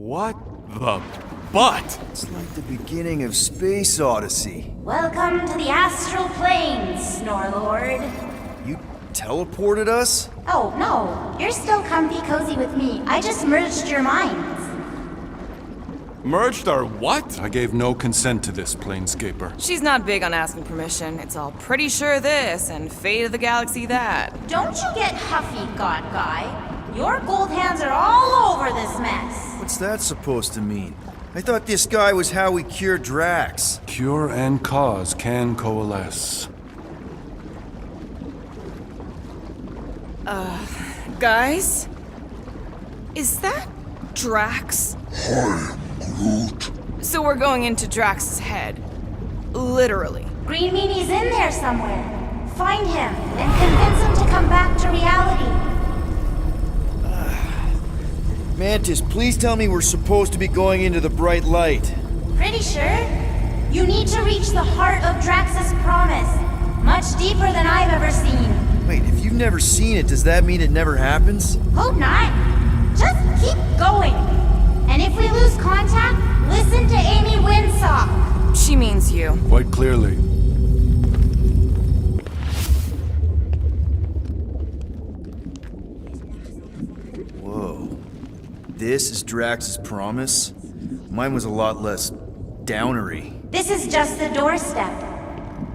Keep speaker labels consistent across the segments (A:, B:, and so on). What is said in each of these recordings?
A: What the butt?
B: It's like the beginning of Space Odyssey.
C: Welcome to the astral planes, Snorlord.
B: You teleported us?
C: Oh, no. You're still comfy cozy with me. I just merged your minds.
A: Merged our what?
D: I gave no consent to this, Planescaper.
E: She's not big on asking permission. It's all pretty sure this and fate of the galaxy that.
C: Don't you get huffy, God Guy. Your gold hands are all over this mess.
B: What's that supposed to mean? I thought this guy was how we cured Drax.
D: Cure and cause can coalesce.
E: Guys? Is that Drax?
F: Hi, Groot.
E: So we're going into Drax's head. Literally.
C: Green Meanie's in there somewhere. Find him and convince him to come back to reality.
B: Mantis, please tell me we're supposed to be going into the bright light.
C: Pretty sure. You need to reach the heart of Drax's promise. Much deeper than I've ever seen.
B: Wait, if you've never seen it, does that mean it never happens?
C: Hope not. Just keep going. And if we lose contact, listen to Amy Winsock.
E: She means you.
D: Quite clearly.
B: Whoa. This is Drax's promise? Mine was a lot less downery.
C: This is just the doorstep.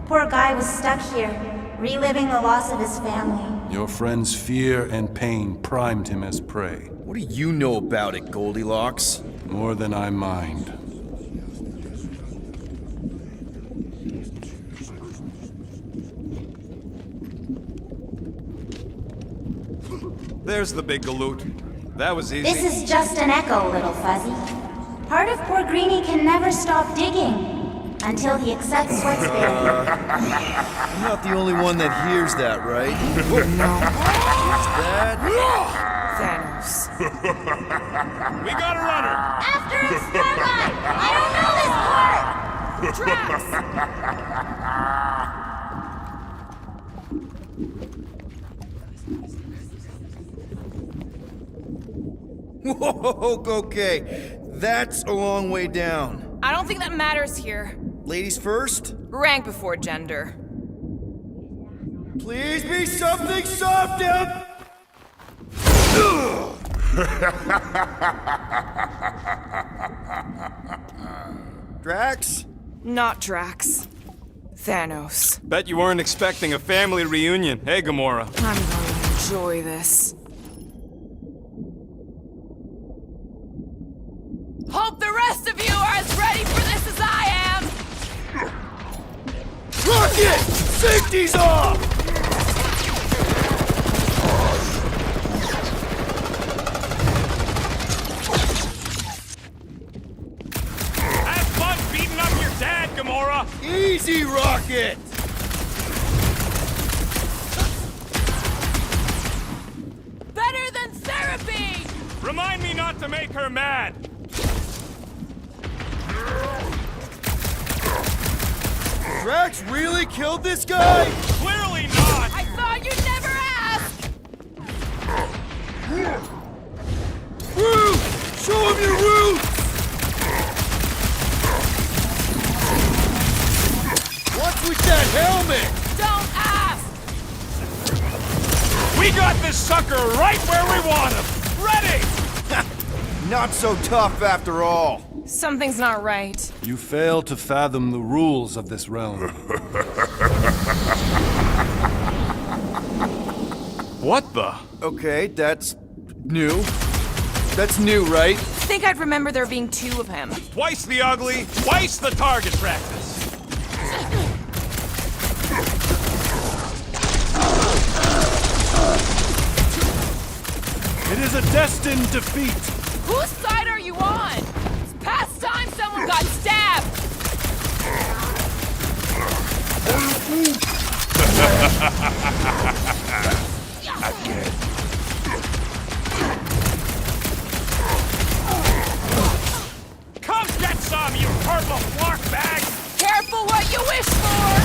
C: Poor guy was stuck here, reliving the loss of his family.
D: Your friend's fear and pain primed him as prey.
B: What do you know about it, Goldilocks?
D: More than I mind.
A: There's the big galoot. That was easy.
C: This is just an echo, little fuzzy. Part of poor Greenie can never stop digging until he accepts what's there.
B: I'm not the only one that hears that, right? What's that?
E: Thanos.
A: We got a runner!
C: After him, Starlight! I don't know this part!
E: Drax!
B: Whoa, okay. That's a long way down.
E: I don't think that matters here.
B: Ladies first?
E: Rank before gender.
B: Please be something soft and... Drax?
E: Not Drax. Thanos.
A: Bet you weren't expecting a family reunion. Hey, Gamora.
E: I'm going to enjoy this. Hope the rest of you are as ready for this as I am!
B: Rocket! Safety's off!
A: Have fun beating up your dad, Gamora!
B: Easy, Rocket!
E: Better than therapy!
A: Remind me not to make her mad!
B: Drax really killed this guy?
A: Clearly not!
E: I thought you'd never ask!
B: Groot! Show him your roots! What's with that helmet?
E: Don't ask!
A: We got this sucker right where we want him! Ready!
B: Not so tough after all.
E: Something's not right.
D: You fail to fathom the rules of this realm.
A: What the?
B: Okay, that's new. That's new, right?
E: Think I'd remember there being two of him.
A: Twice the ugly, twice the target practice!
D: It is a destined defeat!
E: Whose side are you on? It's past time someone got stabbed!
F: Again.
A: Come get some, you purple flark bag!
E: Careful what you wish for!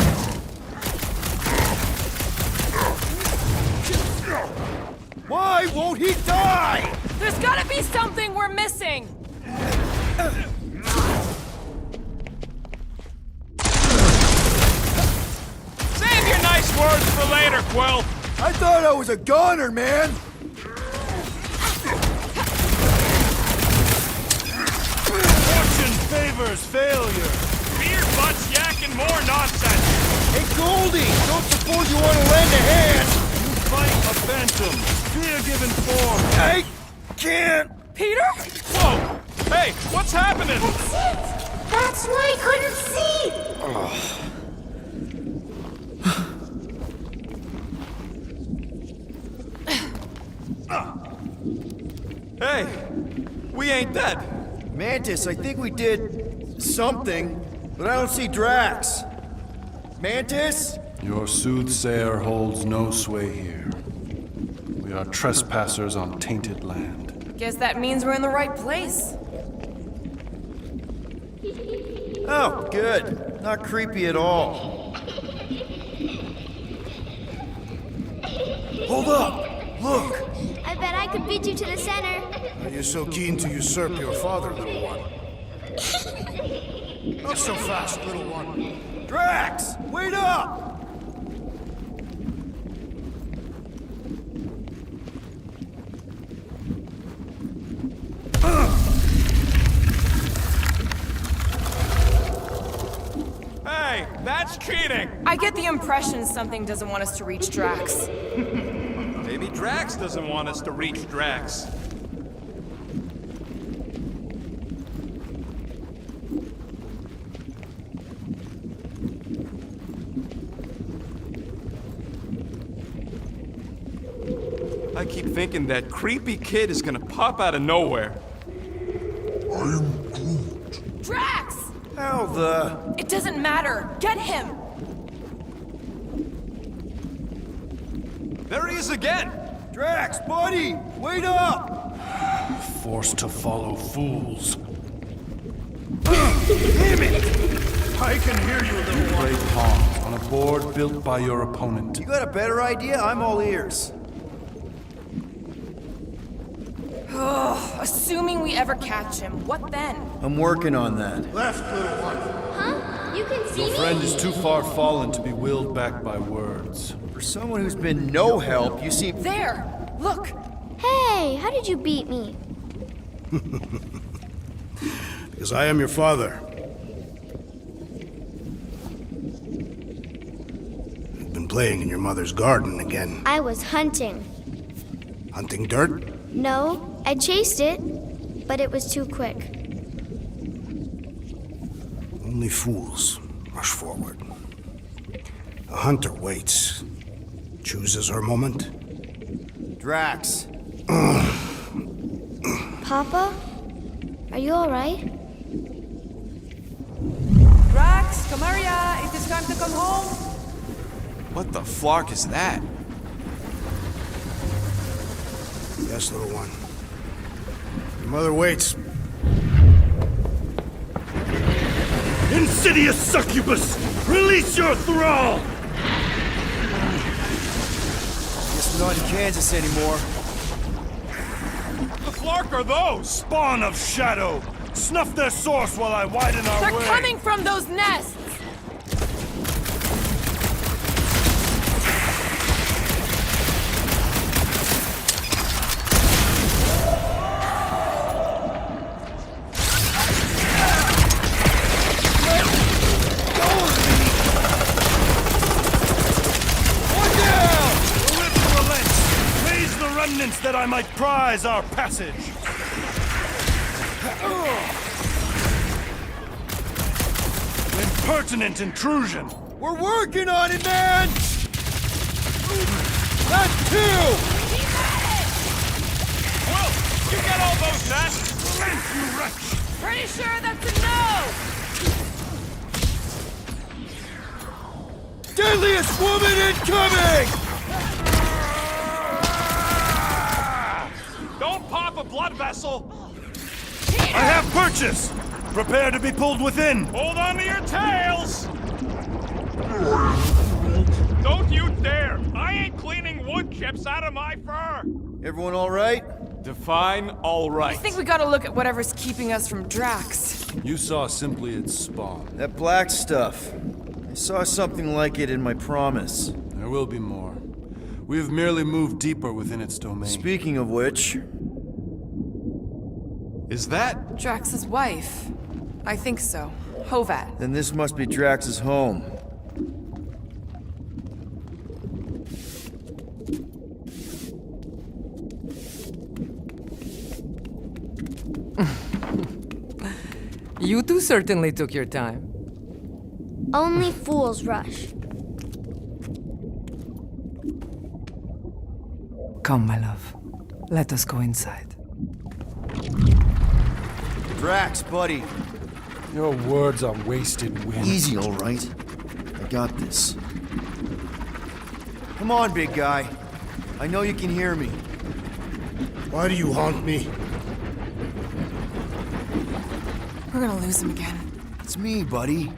B: Why won't he die?
E: There's gotta be something we're missing!
A: Save your nice words for later, Quill.
B: I thought I was a goner, man!
A: Fortune favors failure. Beer butts yakking more nonsense.
B: Hey, Goldie! Don't suppose you want to lend a hand?
A: You fight a phantom. Fear given form.
B: I can't!
E: Peter?
A: Whoa! Hey, what's happening?
C: That's it! That's why I couldn't see!
A: Hey, we ain't dead.
B: Mantis, I think we did something, but I don't see Drax. Mantis?
D: Your soothsayer holds no sway here. We are trespassers on tainted land.
E: Guess that means we're in the right place.
B: Oh, good. Not creepy at all. Hold up! Look!
G: I bet I could beat you to the center.
H: Are you so keen to usurp your father, little one? Not so fast, little one.
B: Drax! Wait up!
A: Hey, that's cheating.
E: I get the impression something doesn't want us to reach Drax.
A: Maybe Drax doesn't want us to reach Drax. I keep thinking that creepy kid is gonna pop out of nowhere.
F: I'm Groot.
E: Drax!
B: How the...
E: It doesn't matter. Get him!
A: There he is again!
B: Drax, buddy! Wait up!
D: Forced to follow fools.
B: Damn it!
H: I can hear you, little one.
D: Play pawns on a board built by your opponent.
B: You got a better idea? I'm all ears.
E: Assuming we ever catch him, what then?
B: I'm working on that.
H: Left, little one.
G: Huh? You can see
D: Your
G: me?
D: friend is too far fallen to be willed back by words.
B: For someone who's been no help, you seem...
E: There! Look!
G: Hey, how did you beat me?
H: Because I am your father. You've been playing in your mother's garden again.
G: I was hunting.
H: Hunting dirt?
G: No, I chased it, but it was too quick.
H: Only fools rush forward. A hunter waits, chooses her moment.
B: Drax.
G: Papa? Are you alright?
E: Drax, come here! It is time to come home!
A: What the flark is that?
H: Yes, little one. Your mother waits.
A: Insidious succubus! Release your thrall!
B: Guess we're not in Kansas anymore.
A: The flark are those? Spawn of shadow! Snuff their source while I widen our way!
E: They're coming from those nests!
A: That I might prize our passage. Impertinent intrusion.
B: We're working on it, man! That's two!
A: Well, you get all those nests? Relent, you wretch!
E: Pretty sure that's a no!
B: Deadliest woman incoming!
A: Don't pop a blood vessel! I have purchase! Prepare to be pulled within! Hold on to your tails! Don't you dare! I ain't cleaning wood chips out of my fur!
B: Everyone all right?
A: Define all right.
E: I think we gotta look at whatever's keeping us from Drax.
D: You saw simply its spawn.
B: That black stuff. I saw something like it in my promise.
D: There will be more. We have merely moved deeper within its domain.
B: Speaking of which,
A: Is that?
E: Drax's wife. I think so. Hovat.
B: then this must be Drax's home.
I: You two certainly took your time.
G: Only fools rush.
I: Come, my love. Let us go inside.
B: Drax, buddy.
D: Your words are wasted wind.
B: Easy, all right? I got this. Come on, big guy. I know you can hear me.
H: Why do you haunt me?
E: We're gonna lose him again.
B: It's me, buddy.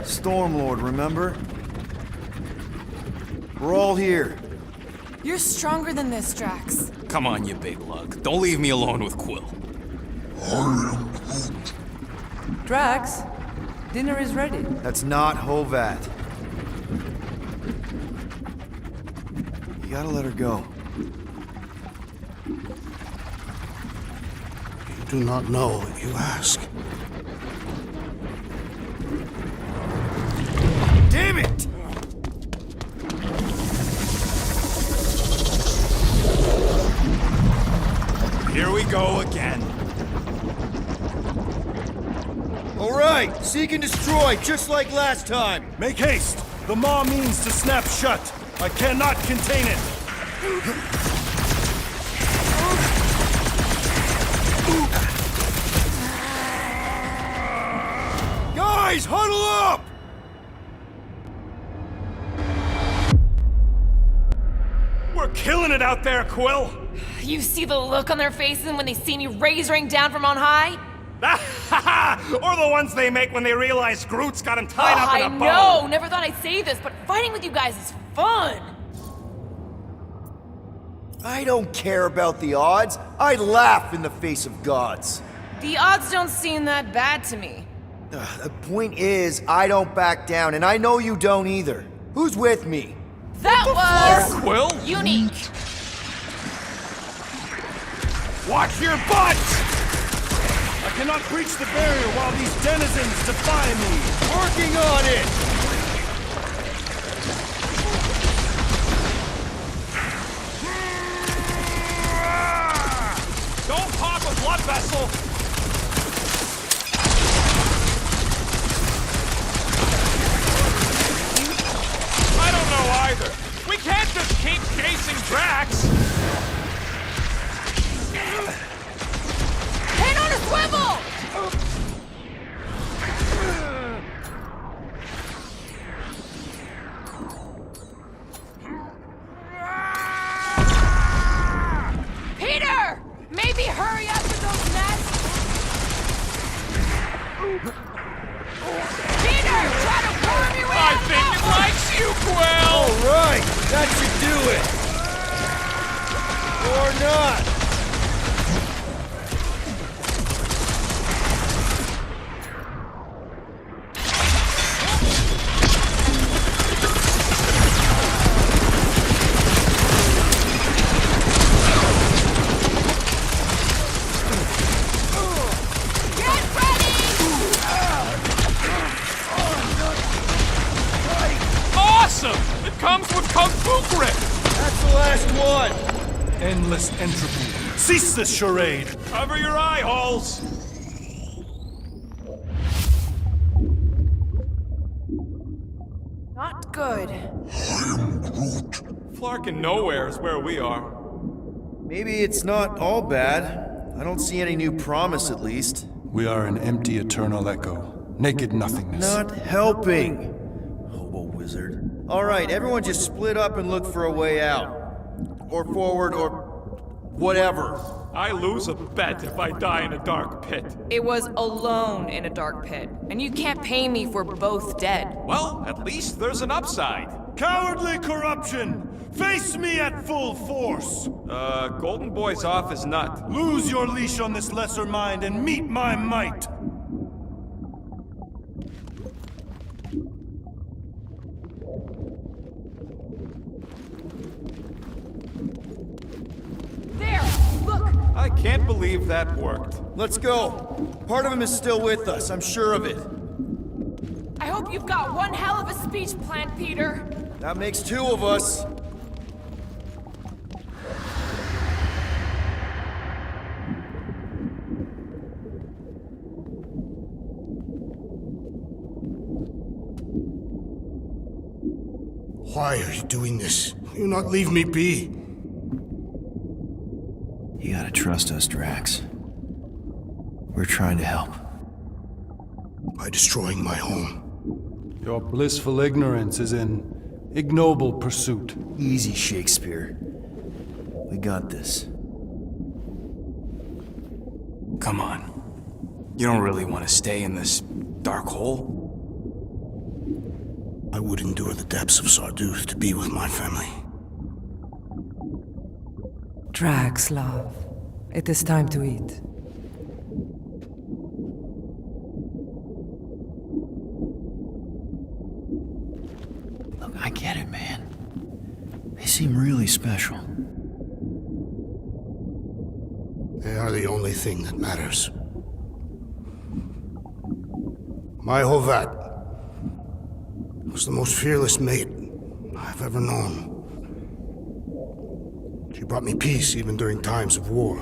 B: Stormlord, remember? We're all here.
E: You're stronger than this, Drax.
A: Come on, you big lug. Don't leave me alone with Quill.
I: Drax, dinner is ready.
B: That's not Hovat. You gotta let her go.
H: You do not know what you ask.
B: Damn it!
A: Here we go again.
B: All right, seek and destroy, just like last time.
A: Make haste! The maw means to snap shut. I cannot contain it.
B: Guys, huddle up!
A: We're killing it out there, Quill.
E: You see the look on their faces when they see me razoring down from on high?
A: Or the ones they make when they realize Groot's got him tied up in a
E: I
A: bow.
E: know! Never thought I'd say this, but fighting with you guys is fun!
B: I don't care about the odds. I laugh in the face of gods.
E: The odds don't seem that bad to me.
B: The point is, I don't back down, and I know you don't either. Who's with me?
E: That was
A: Quill?
E: unique.
A: Watch your butt! I cannot breach the barrier while these denizens defy me.
B: Working on it!
A: Don't pop a blood vessel! I don't know either. We can't just keep chasing Drax.
E: Head on a swivel! Peter! Maybe hurry up with those nets! Peter! Try to worm your way
A: I
E: out
A: think
E: that
A: it
E: one!
A: likes you, Quill!
B: All right, that should do it. Or not.
E: Get ready!
A: Awesome! It comes with Kung Fu grip!
B: That's the last one.
D: Endless entropy.
A: Cease this charade! Cover your eye holes!
E: Not good.
A: Flark and Knowhere is where we are.
B: Maybe it's not all bad. I don't see any new promise, at least.
D: We are an empty eternal echo. Naked nothingness.
B: Not helping. Hobo wizard. All right, everyone just split up and look for a way out. Or forward, or whatever.
A: I lose a bet if I die in a dark pit.
E: It was alone in a dark pit, and you can't pay me for both dead.
A: Well, at least there's an upside. Cowardly corruption! Face me at full force!
J: Golden Boy's off his nut.
A: Lose your leash on this lesser mind and meet my might!
J: I can't believe that worked.
B: Let's go. Part of him is still with us, I'm sure of it.
E: I hope you've got one hell of a speech planned, Peter.
B: That makes two of us.
H: Why are you doing this? You not leave me be.
B: You gotta trust us, Drax. We're trying to help.
H: By destroying my home.
D: Your blissful ignorance is in ignoble pursuit.
B: Easy, Shakespeare. We got this.
K: Come on. You don't really want to stay in this dark hole?
H: I would endure the depths of Sarduth to be with my family.
I: Drax, love. It is time to eat.
B: Look, I get it, man. They seem really special.
H: They are the only thing that matters. My Hovat was the most fearless mate I've ever known. She brought me peace even during times of war.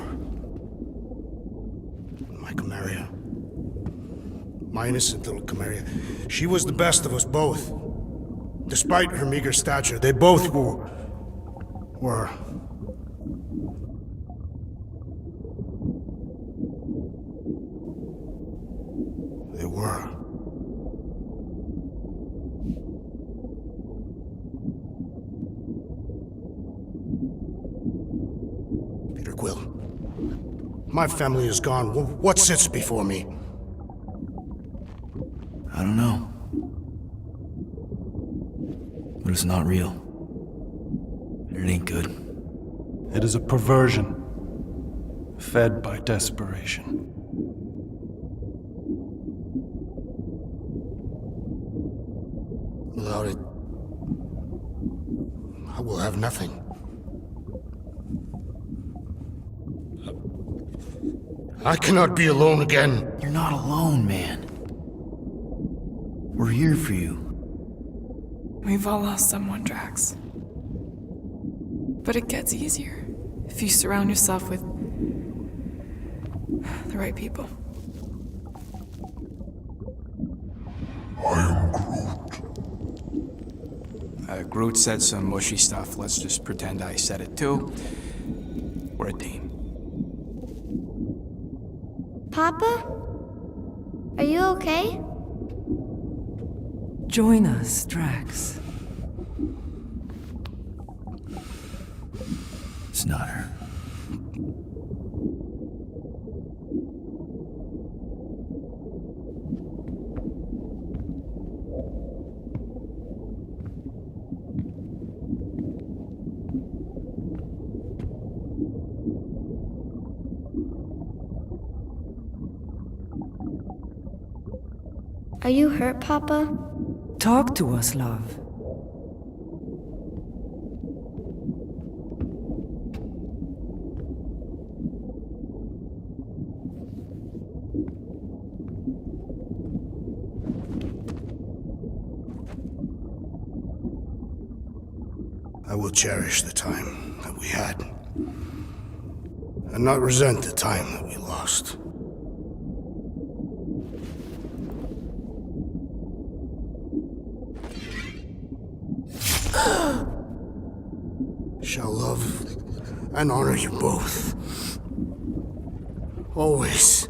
H: My Camarilla. My innocent little Camarilla. She was the best of us both. Despite her meager stature, they both were. They were. Peter Quill. My family is gone. What sits before me?
B: I don't know. But it's not real. It ain't good.
D: It is a perversion, fed by desperation.
H: Without it, I will have nothing. I cannot be alone again.
B: You're not alone, man. We're here for you.
E: We've all lost someone, Drax. But it gets easier if you surround yourself with the right people.
F: I am Groot.
K: Groot said some mushy stuff. Let's just pretend I said it too. We're a team.
G: Papa? Are you okay?
I: Join us, Drax.
B: It's not her.
G: Are you hurt, Papa?
I: Talk to us, love.
H: I will cherish the time that we had, and not resent the time that we lost. Shall love and honor you both. Always.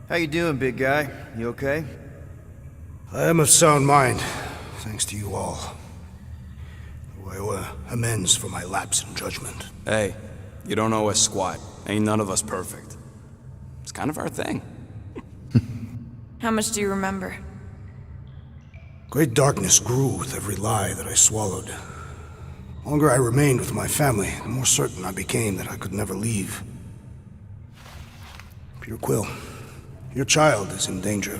B: How you doing, big guy? You okay?
H: I am of sound mind, thanks to you all. I owe amends for my lapse in judgment.
K: Hey, you don't owe us squat. Ain't none of us perfect. It's kind of our thing.
E: How much do you remember?
H: Great darkness grew with every lie that I swallowed. The longer I remained with my family, the more certain I became that I could never leave. Pure Quill, your child is in danger.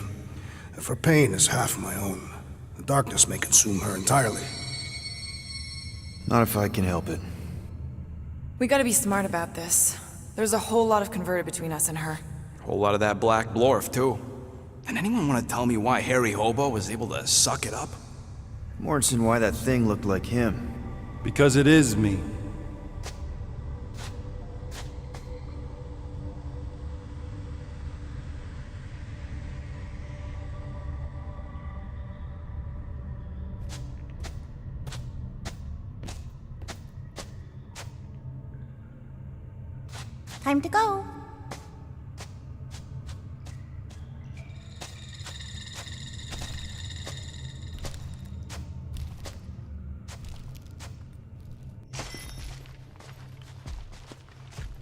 H: If her pain is half my own, the darkness may consume her entirely.
B: Not if I can help it.
E: We gotta be smart about this. There's a whole lot of converted between us and her.
K: Whole lot of that black blorf, too. And anyone want to tell me why Harry Hobo was able to suck it up?
B: Morrison, why that thing looked like him.
D: Because it is me.
C: Time to go.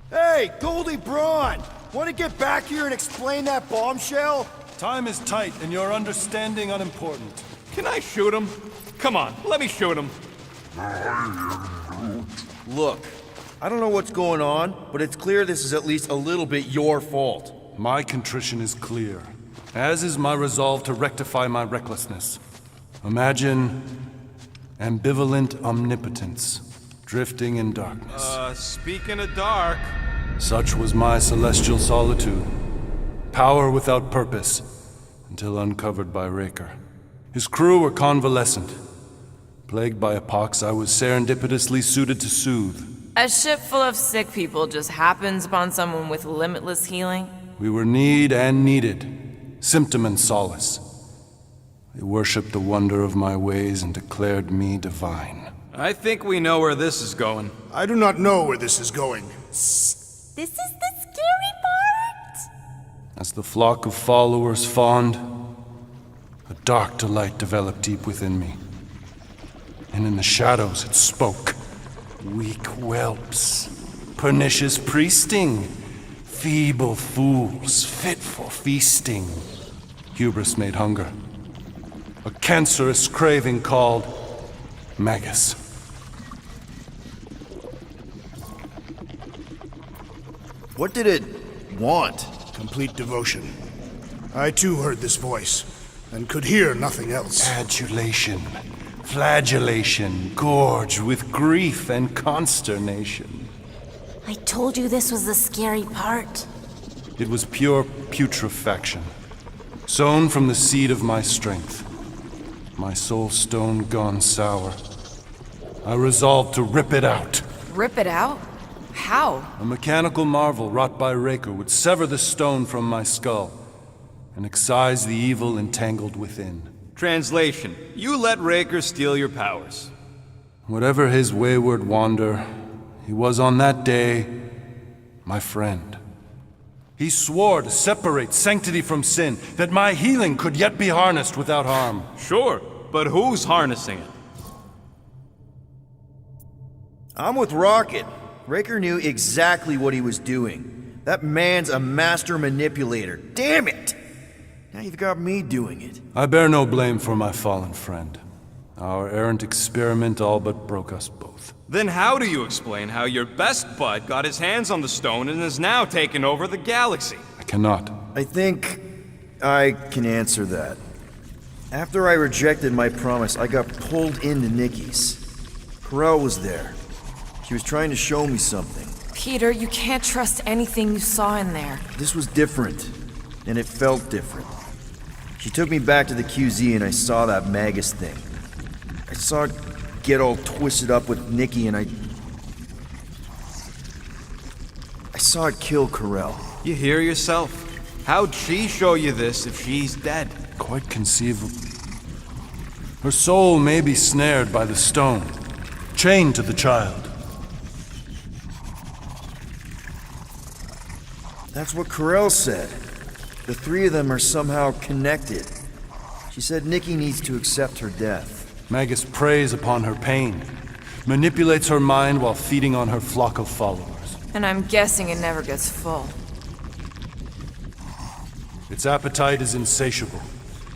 B: Hey, Goldie Braun! Want to get back here and explain that bombshell?
D: Time is tight and your understanding unimportant.
J: Can I shoot him? Come on, let me shoot him.
B: Look, I don't know what's going on, but it's clear this is at least a little bit your fault.
D: My contrition is clear, as is my resolve to rectify my recklessness. Imagine ambivalent omnipotence, drifting in darkness.
J: Speaking of dark...
D: Such was my celestial solitude. Power without purpose, until uncovered by Raker. His crew were convalescent. Plagued by a pox I was serendipitously suited to soothe.
E: A ship full of sick people just happens upon someone with limitless healing?
D: We were need and needed, symptom and solace. They worshipped the wonder of my ways and declared me divine.
J: I think we know where this is going.
H: I do not know where this is going.
C: This is the scary part.
D: As the flock of followers fawned, a dark delight developed deep within me. And in the shadows it spoke. Weak whelps, pernicious priesting, feeble fools fit for feasting. Hubris made hunger. A cancerous craving called Magus.
B: What did it want?
H: Complete devotion. I too heard this voice, and could hear nothing else.
D: Adulation, flagellation, gorged with grief and consternation.
C: I told you this was the scary part.
D: It was pure putrefaction, sown from the seed of my strength. My soul stone gone sour. I resolved to rip it out.
E: Rip it out? How?
D: A mechanical marvel wrought by Raker would sever the stone from my skull and excise the evil entangled within.
J: Translation: you let Raker steal your powers.
D: Whatever his wayward wander, he was on that day my friend. He swore to separate sanctity from sin, that my healing could yet be harnessed without harm.
J: Sure, but who's harnessing it?
B: I'm with Rocket. Raker knew exactly what he was doing. That man's a master manipulator. Damn it! Now you've got me doing it.
D: I bear no blame for my fallen friend. Our errant experiment all but broke us both.
J: Then how do you explain how your best bud got his hands on the stone and is now taking over the galaxy?
D: I cannot.
B: I think I can answer that. After I rejected my promise, I got pulled into Nikki's. Corel was there. She was trying to show me something.
E: Peter, you can't trust anything you saw in there.
B: This was different, and it felt different. She took me back to the QZ and I saw that Magus thing. I saw it get all twisted up with Nikki and I saw it kill Corel.
J: You hear yourself? How'd she show you this if she's dead?
D: Quite conceivable. Her soul may be snared by the stone, chained to the child.
B: That's what Corell said. The three of them are somehow connected. She said Nikki needs to accept her death.
D: Magus preys upon her pain, manipulates her mind while feeding on her flock of followers.
E: And I'm guessing it never gets full.
D: Its appetite is insatiable.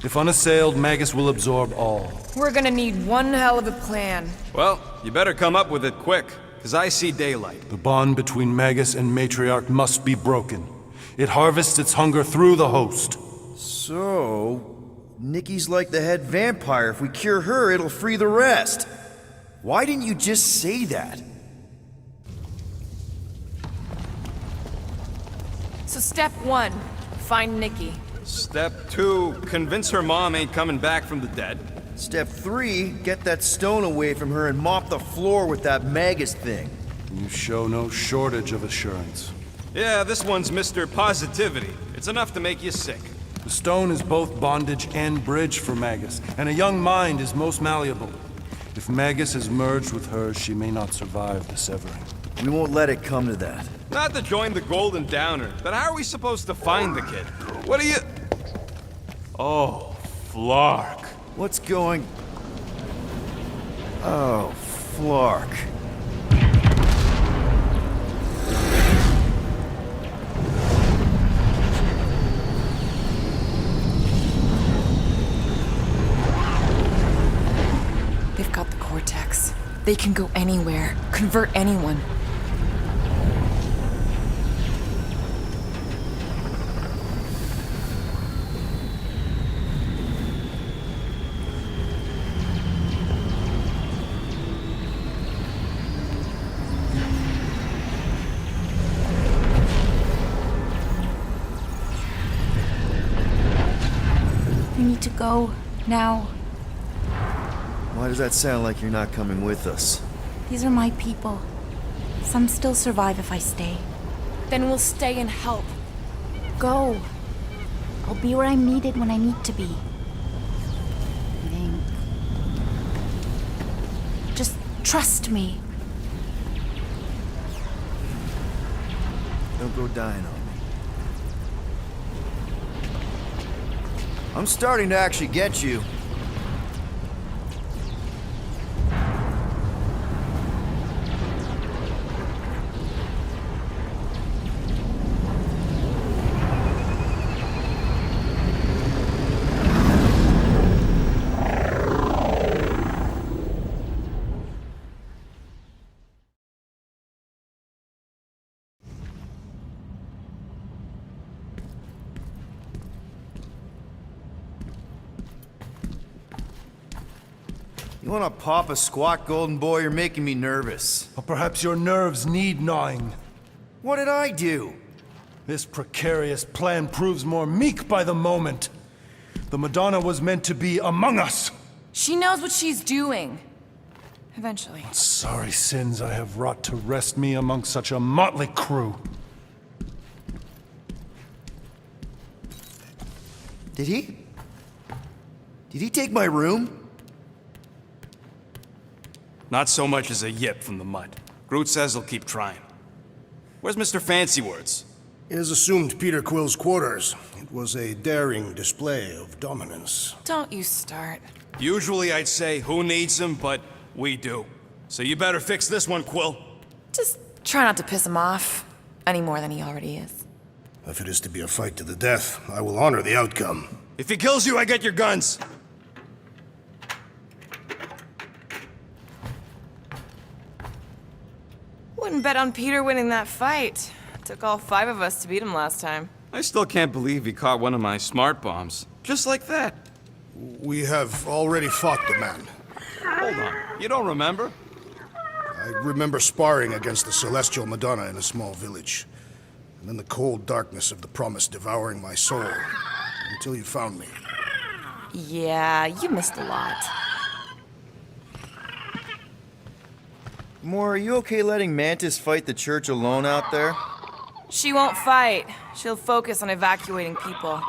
D: If unassailed, Magus will absorb all.
E: We're gonna need one hell of a plan.
J: Well, you better come up with it quick, because I see daylight.
D: The bond between Magus and Matriarch must be broken. It harvests its hunger through the host.
B: So, Nikki's like the head vampire. If we cure her, it'll free the rest. Why didn't you just say that?
E: So step 1, find Nikki.
J: Step 2, convince her mom ain't coming back from the dead.
B: Step 3, get that stone away from her and mop the floor with that Magus thing.
D: You show no shortage of assurance.
J: Yeah, this one's Mr. Positivity. It's enough to make you sick.
D: The stone is both bondage and bridge for Magus, and a young mind is most malleable. If Magus is merged with hers, she may not survive the severing.
B: We won't let it come to that.
J: Not to join the Golden Downer, but how are we supposed to find the kid? What are you... Oh, Flark.
B: What's going... Oh, Flark.
E: They've got the Cortex. They can go anywhere, convert anyone.
C: We need to go now.
B: Why does that sound like you're not coming with us?
C: These are my people. Some still survive if I stay.
E: Then we'll stay and help.
C: Go. I'll be where I'm needed when I need to be. Think. Just trust me.
B: Don't go dying on me. I'm starting to actually get you. You wanna pop a squat, golden boy? You're making me nervous.
D: Or perhaps your nerves need gnawing.
B: What did I do?
D: This precarious plan proves more meek by the moment. The Madonna was meant to be among us.
E: She knows what she's doing. Eventually.
D: Sorry sins I have wrought to wrest me among such a motley crew.
B: Did he? Did he take my room?
J: Not so much as a yip from the mud. Groot says he'll keep trying. Where's Mr. Fancy Words?
H: It is assumed Peter Quill's quarters. It was a daring display of dominance.
E: Don't you start.
J: Usually I'd say, who needs him, but we do. So you better fix this one, Quill.
E: Just try not to piss him off any more than he already is.
H: If it is to be a fight to the death, I will honor the outcome.
J: If he kills you, I get your guns.
E: Wouldn't bet on Peter winning that fight. Took all 5 of us to beat him last time.
J: I still can't believe he caught one of my smart bombs. Just like that.
H: We have already fought the man.
J: Hold on. You don't remember?
H: I remember sparring against the Celestial Madonna in a small village. And then the cold darkness of the Promise devouring my soul. Until you found me.
E: Yeah, you missed a lot.
B: Moore, are you okay letting Mantis fight the church alone out there?
E: She won't fight. She'll focus on evacuating people.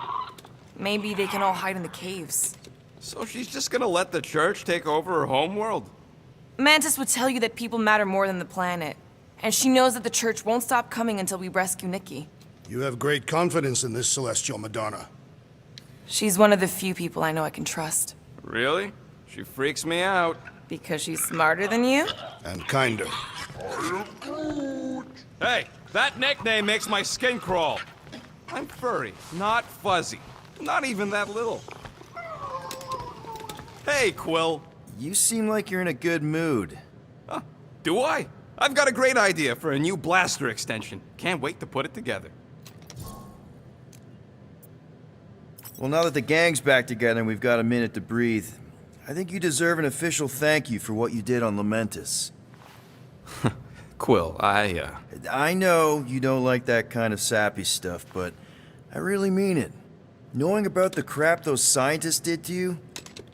E: Maybe they can all hide in the caves.
J: So she's just gonna let the church take over her homeworld?
E: Mantis would tell you that people matter more than the planet. And she knows that the church won't stop coming until we rescue Nikki.
H: You have great confidence in this celestial Madonna.
E: She's one of the few people I know I can trust.
J: Really? She freaks me out.
E: Because she's smarter than you?
H: And kinder.
J: Hey, that nickname makes my skin crawl. I'm furry, not fuzzy. Not even that little. Hey, Quill.
B: You seem like you're in a good mood.
J: Huh, do I? I've got a great idea for a new blaster extension. Can't wait to put it together.
B: Well, now that the gang's back together and we've got a minute to breathe, I think you deserve an official thank you for what you did on Mantis.
J: Quill,
B: I know you don't like that kind of sappy stuff, but I really mean it. Knowing about the crap those scientists did to you,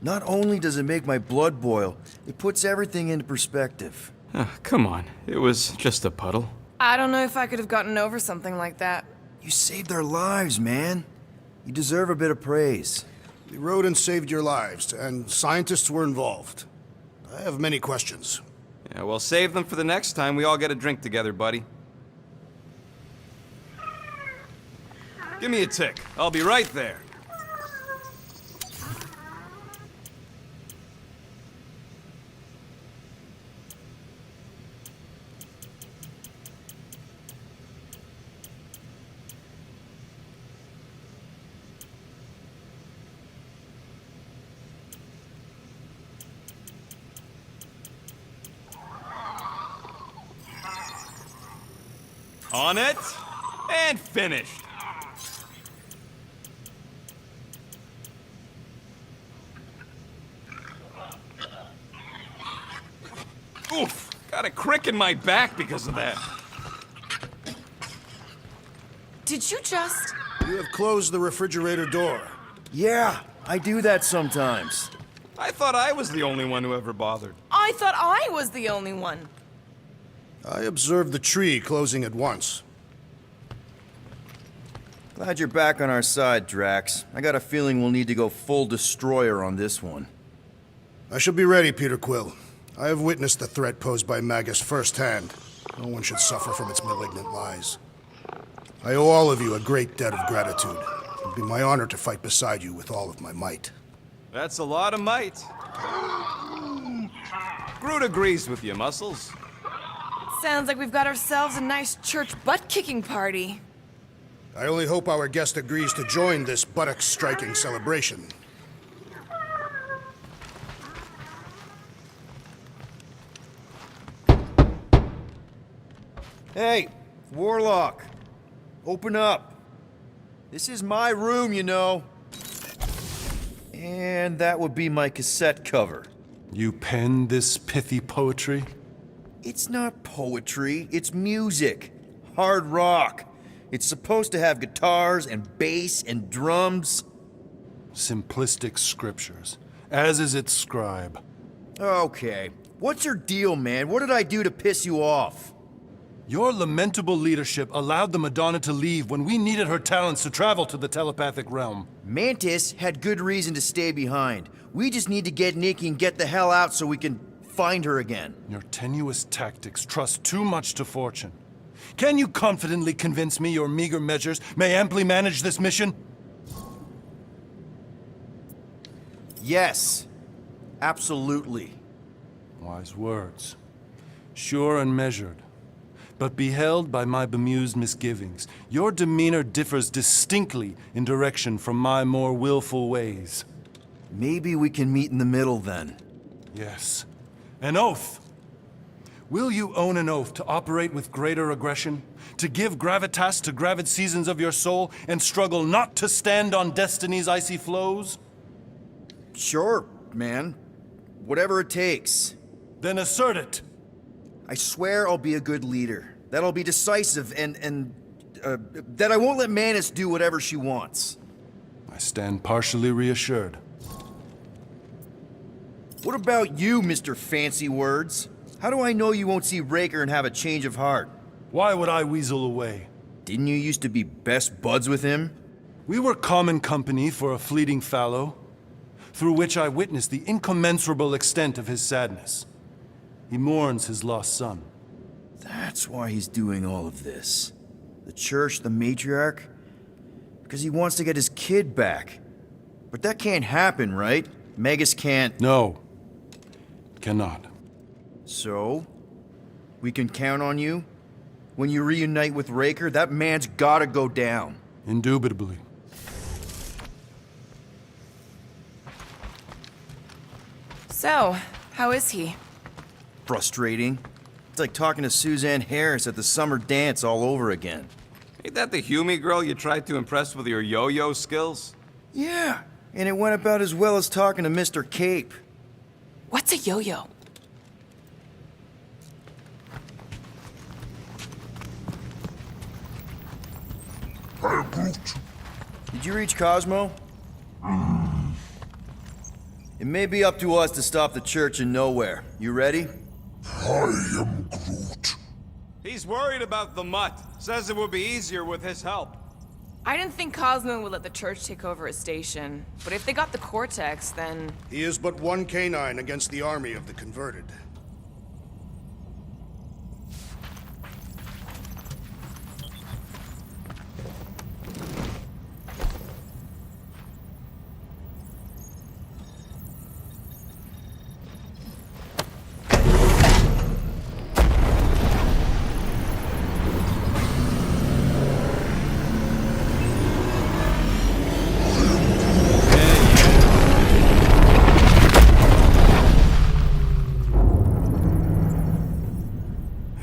B: not only does it make my blood boil, it puts everything into perspective.
J: Come on, it was just a puddle.
E: I don't know if I could have gotten over something like that.
B: You saved our lives, man. You deserve a bit of praise.
H: We rode and saved your lives, and scientists were involved. I have many questions.
J: Yeah, well, save them for the next time we all get a drink together, buddy. Give me a tick. I'll be right there. On it, and finished. Oof, got a crick in my back because of that.
E: Did you just...
H: You have closed the refrigerator door.
B: Yeah, I do that sometimes.
J: I thought I was the only one who ever bothered.
E: I thought I was the only one.
H: I observed the tree closing at once.
B: Glad you're back on our side, Drax. I got a feeling we'll need to go full destroyer on this one.
H: I shall be ready, Peter Quill. I have witnessed the threat posed by Magus firsthand. No one should suffer from its malignant lies. I owe all of you a great debt of gratitude. It would be my honor to fight beside you with all of my might.
J: That's a lot of might. Groot agrees with you, Muscles.
E: Sounds like we've got ourselves a nice church butt-kicking party.
H: I only hope our guest agrees to join this buttock-striking celebration.
B: Hey, Warlock. Open up. This is my room, you know. And that would be my cassette cover.
D: You penned this pithy poetry?
B: It's not poetry, it's music. Hard rock. It's supposed to have guitars and bass and drums.
D: Simplistic scriptures, as is its scribe.
B: Okay. What's your deal, man? What did I do to piss you off?
D: Your lamentable leadership allowed the Madonna to leave when we needed her talents to travel to the telepathic realm.
B: Mantis had good reason to stay behind. We just need to get Nikki and get the hell out so we can find her again.
D: Your tenuous tactics trust too much to fortune. Can you confidently convince me your meager measures may amply manage this mission?
B: Yes. Absolutely.
D: Wise words. Sure and measured. But beheld by my bemused misgivings, your demeanor differs distinctly in direction from my more willful ways.
B: Maybe we can meet in the middle then.
D: Yes. An oath! Will you own an oath to operate with greater aggression? To give gravitas to gravid seasons of your soul and struggle not to stand on destiny's icy flows?
B: Sure, man. Whatever it takes.
D: Then assert it!
B: I swear I'll be a good leader. That I'll be decisive and that I won't let Mantis do whatever she wants.
D: I stand partially reassured.
B: What about you, Mr. Fancy Words? How do I know you won't see Raker and have a change of heart?
D: Why would I weasel away?
B: Didn't you used to be best buds with him?
D: We were common company for a fleeting fallow. through which I witnessed the incommensurable extent of his sadness. He mourns his lost son.
B: That's why he's doing all of this. The church, the matriarch? Because he wants to get his kid back. But that can't happen, right? Magus can't...
D: No. Cannot.
B: So? We can count on you? When you reunite with Raker, that man's gotta go down.
D: Indubitably.
E: So, how is he?
B: Frustrating. It's like talking to Suzanne Harris at the summer dance all over again.
J: Ain't that the Hume girl you tried to impress with your yo-yo skills?
B: Yeah, and it went about as well as talking to Mr. Cape.
E: What's a yo-yo?
F: I am Groot.
B: Did you reach Cosmo? It may be up to us to stop the church in Knowhere. You ready?
F: I am Groot.
J: He's worried about the mutt. Says it would be easier with his help.
E: I didn't think Cosmo would let the church take over his station. But if they got the Cortex, then...
H: He is but one canine against the army of the converted.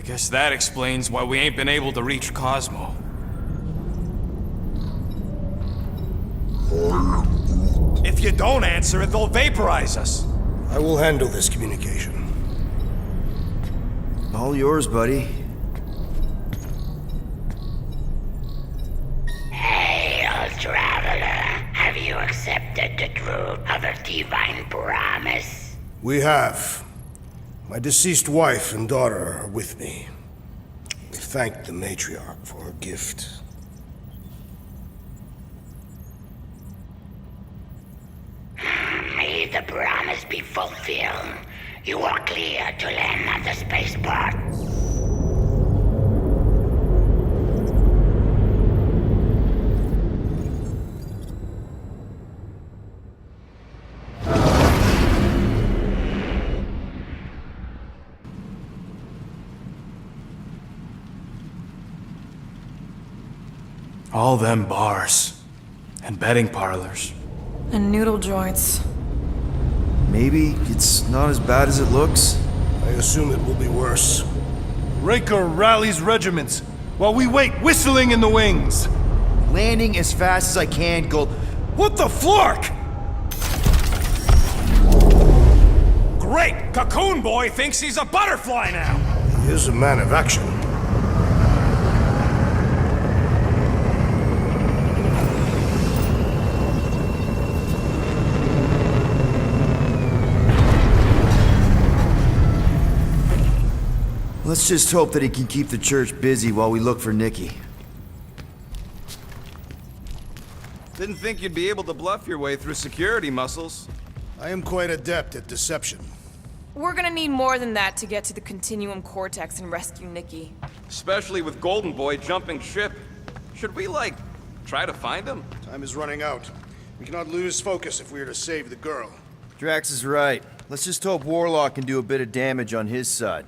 K: Guess that explains why we ain't been able to reach Cosmo.
A: If you don't answer it, they'll vaporize us.
H: I will handle this communication.
B: All yours, buddy.
L: Hail, traveler. Have you accepted the truth of a divine promise?
H: We have. My deceased wife and daughter are with me. We thank the matriarch for her gift.
L: May the promise be fulfilled. You are clear to land on the spaceport.
K: All them bars. And betting parlors.
E: And noodle joints.
B: Maybe it's not as bad as it looks.
H: I assume it will be worse.
D: Raker rallies regiments, while we wait whistling in the wings.
B: Landing as fast as I can, Gold. What the flark?
A: Great! Cocoon Boy thinks he's a butterfly now!
H: He is a man of action.
B: Let's just hope that he can keep the church busy while we look for Nikki.
J: Didn't think you'd be able to bluff your way through security muscles.
H: I am quite adept at deception.
E: We're gonna need more than that to get to the Continuum Cortex and rescue Nikki.
J: Especially with Golden Boy jumping ship. Should we, like, try to find him?
H: Time is running out. We cannot lose focus if we are to save the girl.
B: Drax is right. Let's just hope Warlock can do a bit of damage on his side.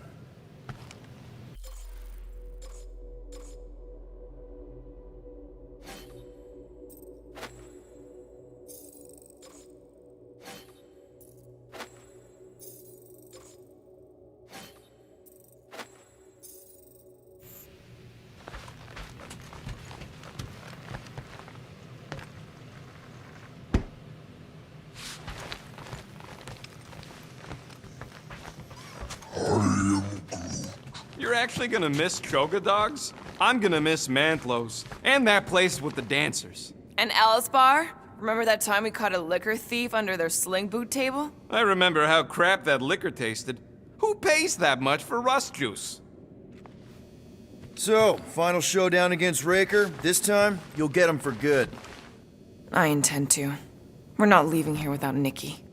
J: You're actually gonna miss Choga Dogs? I'm gonna miss Mantlos. And that place with the dancers.
E: And Alice Bar? Remember that time we caught a liquor thief under their sling boot table?
J: I remember how crap that liquor tasted. Who pays that much for rust juice?
B: So, final showdown against Raker. This time, you'll get him for good.
E: I intend to. We're not leaving here without Nikki.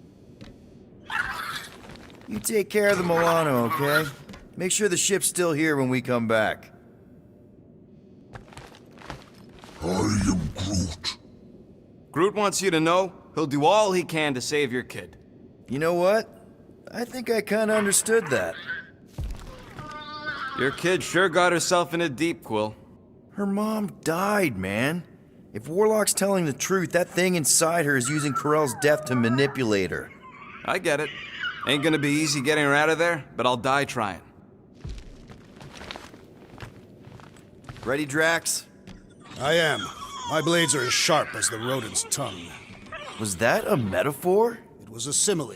B: You take care of the Milano, okay? Make sure the ship's still here when we come back.
F: I am Groot.
J: Groot wants you to know he'll do all he can to save your kid.
B: You know what? I think I kinda understood that.
J: Your kid sure got herself in a deep, Quill.
B: Her mom died, man. If Warlock's telling the truth, that thing inside her is using Corell's death to manipulate her.
J: I get it. Ain't gonna be easy getting her out of there, but I'll die trying.
B: Ready, Drax?
H: I am. My blades are as sharp as the rodent's tongue.
B: Was that a metaphor?
H: It was a simile.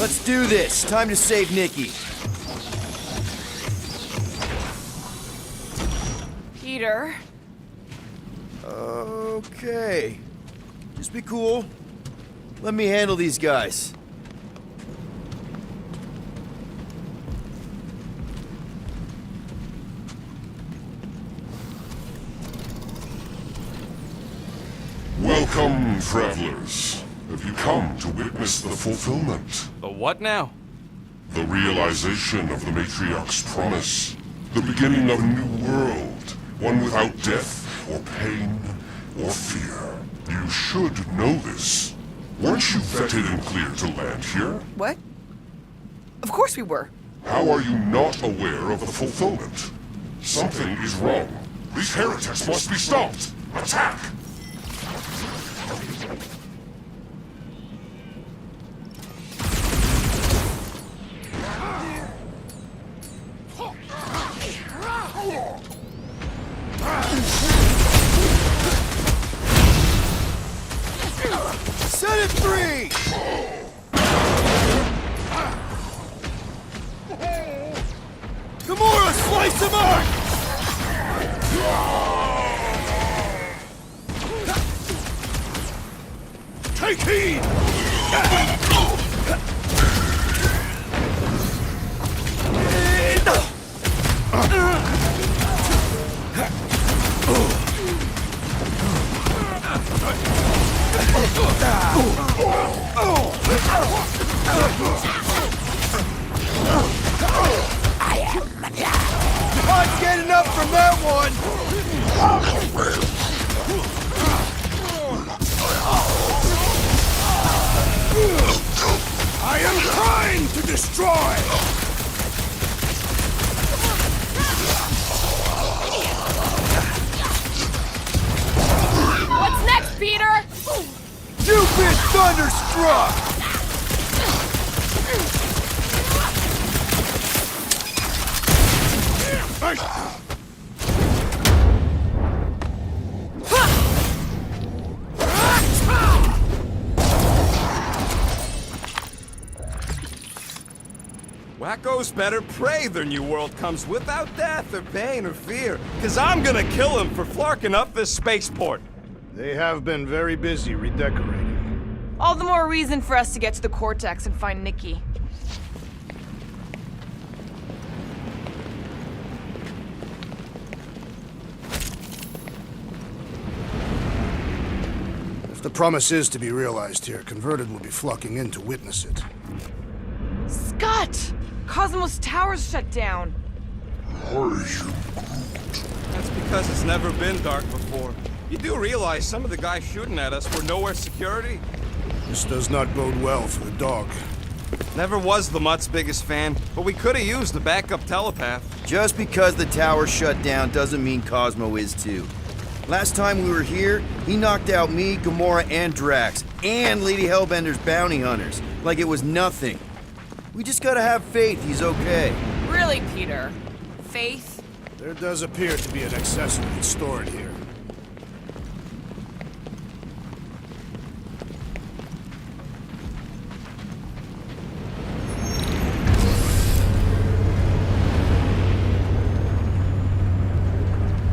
B: Let's do this. Time to save Nikki.
E: Peter.
B: Okay. Just be cool. Let me handle these guys.
F: Welcome, travelers. Have you come to witness the fulfillment?
J: The what now?
F: The realization of the Matriarch's promise. The beginning of a new world. One without death, or pain, or fear. You should know this. Weren't you vetted and cleared to land here?
E: What? Of course we were.
F: How are you not aware of the fulfillment? Something is wrong. These heretics must be stopped! Attack!
B: Set it free! Gamora, slice him up!
A: Take heed!
B: Not getting up from that one!
A: I am trying to destroy!
E: What's next, Peter?
B: You've been thunderstruck!
J: Wacko's better pray their new world comes without death or pain or fear, 'cause I'm gonna kill him for flarking up this spaceport.
H: They have been very busy redecorating.
E: All the more reason for us to get to the Cortex and find Nikki.
H: If the promise is to be realized here, converted will be flocking in to witness it.
E: Scott! Cosmos Tower's shut down.
J: That's because it's never been dark before. You do realize some of the guys shooting at us were Knowhere security?
H: This does not bode well for the dog.
J: Never was the Mutt's biggest fan, but we could have used a backup telepath.
B: Just because the tower shut down doesn't mean Cosmo is too. Last time we were here, he knocked out me, Gamora, and Drax, and Lady Hellbender's bounty hunters, like it was nothing. We just gotta have faith he's okay.
E: Really, Peter? Faith?
H: There does appear to be an accessory stored here.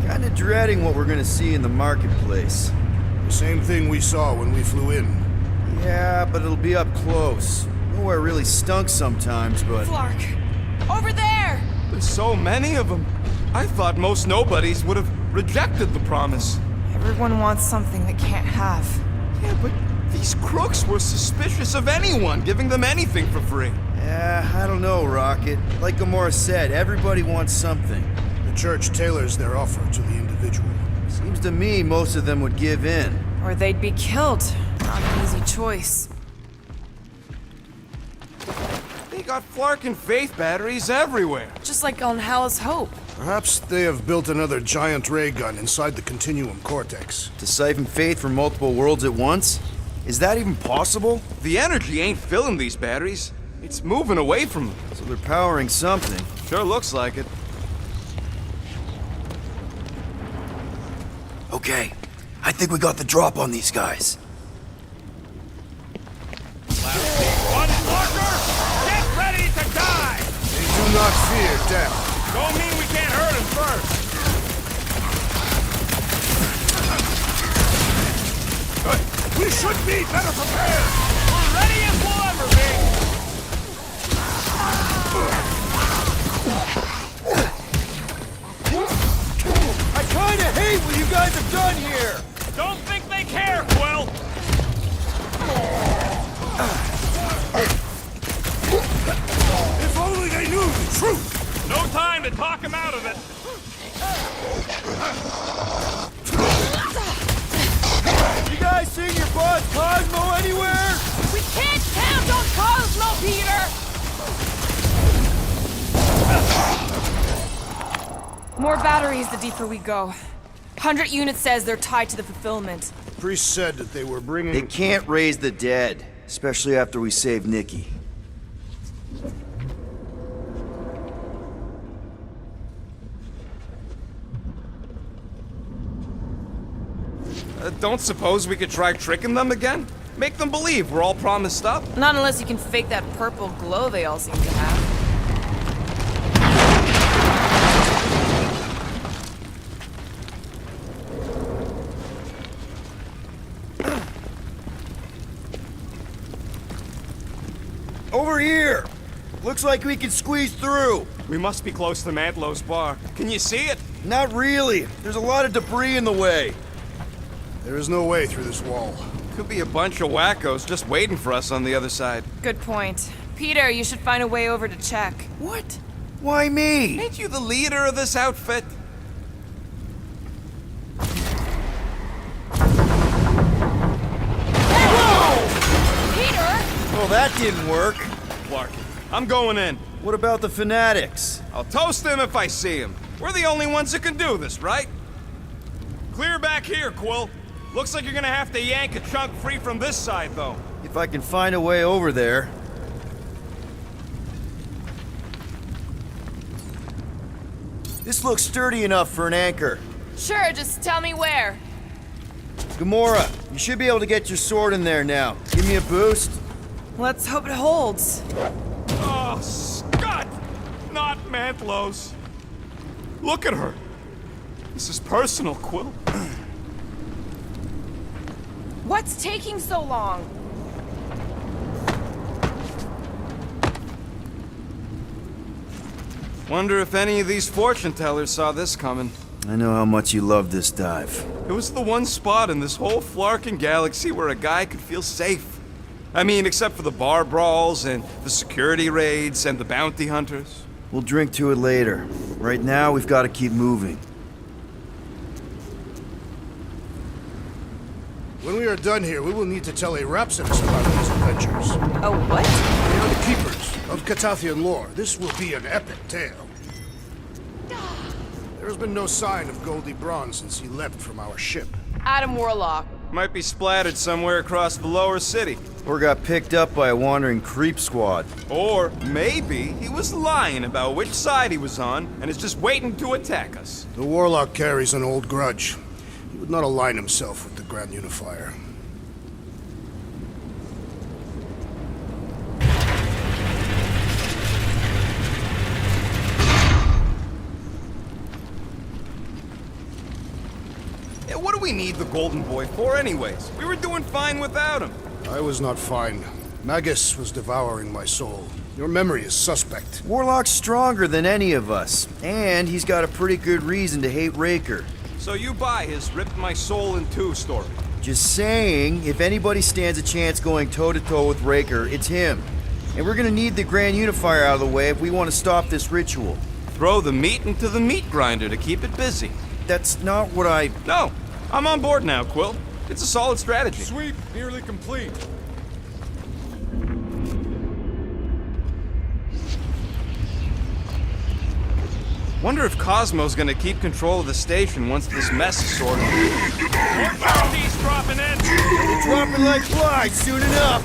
B: Kinda dreading what we're gonna see in the marketplace.
H: The same thing we saw when we flew in.
B: Yeah, but it'll be up close. Knowhere really stunk sometimes, but...
E: Flark! Over there!
J: There's so many of them. I thought most nobodies would have... rejected the promise.
E: Everyone wants something they can't have.
J: Yeah, but these crooks were suspicious of anyone giving them anything for free.
B: Yeah, I don't know, Rocket. Like Gamora said, everybody wants something.
H: The church tailors their offer to the individual.
B: Seems to me most of them would give in.
E: Or they'd be killed. Not an easy choice.
J: They got Flark and Faith batteries everywhere.
E: Just like on Hala's Hope.
H: Perhaps they have built another giant ray gun inside the Continuum Cortex.
B: To siphon faith from multiple worlds at once? Is that even possible?
J: The energy ain't filling these batteries. It's moving away from them.
B: So they're powering something.
J: Sure looks like it.
B: Okay, I think we got the drop on these guys.
A: Unflarker, get ready to die!
H: They do not fear death.
A: Don't mean we can't hurt him first. We should be better prepared. We're ready as we'll ever be.
B: I kinda hate what you guys have done here!
A: Don't think they care, Quill.
H: If only they knew the truth!
A: No time to talk him out of it.
B: You guys seen your boss Cosmo anywhere?
E: We can't count on Cosmo, Peter! More batteries the deeper we go. 100 units says they're tied to the fulfillment.
H: Priest said that they were bringing...
B: They can't raise the dead, especially after we save Nikki.
J: Don't suppose we could try tricking them again? Make them believe we're all promised up?
E: Not unless you can fake that purple glow they all seem to have.
B: Over here! Looks like we can squeeze through.
J: We must be close to Mantlow's bar. Can you see it?
B: Not really. There's a lot of debris in the way.
H: There is no way through this wall.
J: Could be a bunch of wackos just waiting for us on the other side.
E: Good point. Peter, you should find a way over to check.
J: What?
B: Why me?
J: Ain't you the leader of this outfit?
E: Peter!
B: Well, that didn't work.
J: Clark, I'm going in.
B: What about the fanatics?
J: I'll toast them if I see them. We're the only ones that can do this, right?
A: Clear back here, Quill. Looks like you're gonna have to yank a chunk free from this side, though.
B: If I can find a way over there. This looks sturdy enough for an anchor.
E: Sure, just tell me where.
B: Gamora, you should be able to get your sword in there now. Give me a boost.
E: Let's hope it holds.
A: Oh, Scott! Not Mantlow's. Look at her. This is personal, Quill.
E: What's taking so long?
J: Wonder if any of these fortune tellers saw this coming.
B: I know how much you love this dive.
J: It was the one spot in this whole Flarkin galaxy where a guy could feel safe. I mean, except for the bar brawls and the security raids and the bounty hunters.
B: We'll drink to it later. Right now, we've got to keep moving.
H: When we are done here, we will need to tell a rhapsodist about these adventures.
E: A what?
H: We are the keepers of Katathian lore. This will be an epic tale. There has been no sign of Goldie Braun since he left from our ship.
E: Adam Warlock.
J: Might be splattered somewhere across the lower city.
B: Or got picked up by a wandering creep squad.
J: Or maybe he was lying about which side he was on and is just waiting to attack us.
H: The Warlock carries an old grudge. He would not align himself with the Grand Unifier.
J: Yeah, what do we need the Golden Boy for anyways? We were doing fine without him.
H: I was not fine. Magus was devouring my soul. Your memory is suspect.
B: Warlock's stronger than any of us, and he's got a pretty good reason to hate Raker.
J: So you buy his ripped my soul in two story.
B: Just saying, if anybody stands a chance going toe-to-toe with Raker, it's him. And we're gonna need the Grand Unifier out of the way if we want to stop this ritual.
J: Throw the meat into the meat grinder to keep it busy.
B: That's not what I...
J: No, I'm on board now, Quill. It's a solid strategy.
A: Sweep nearly complete.
J: Wonder if Cosmo's gonna keep control of the station once this mess is sorted.
A: More bounties dropping in.
B: They're dropping like flies soon enough.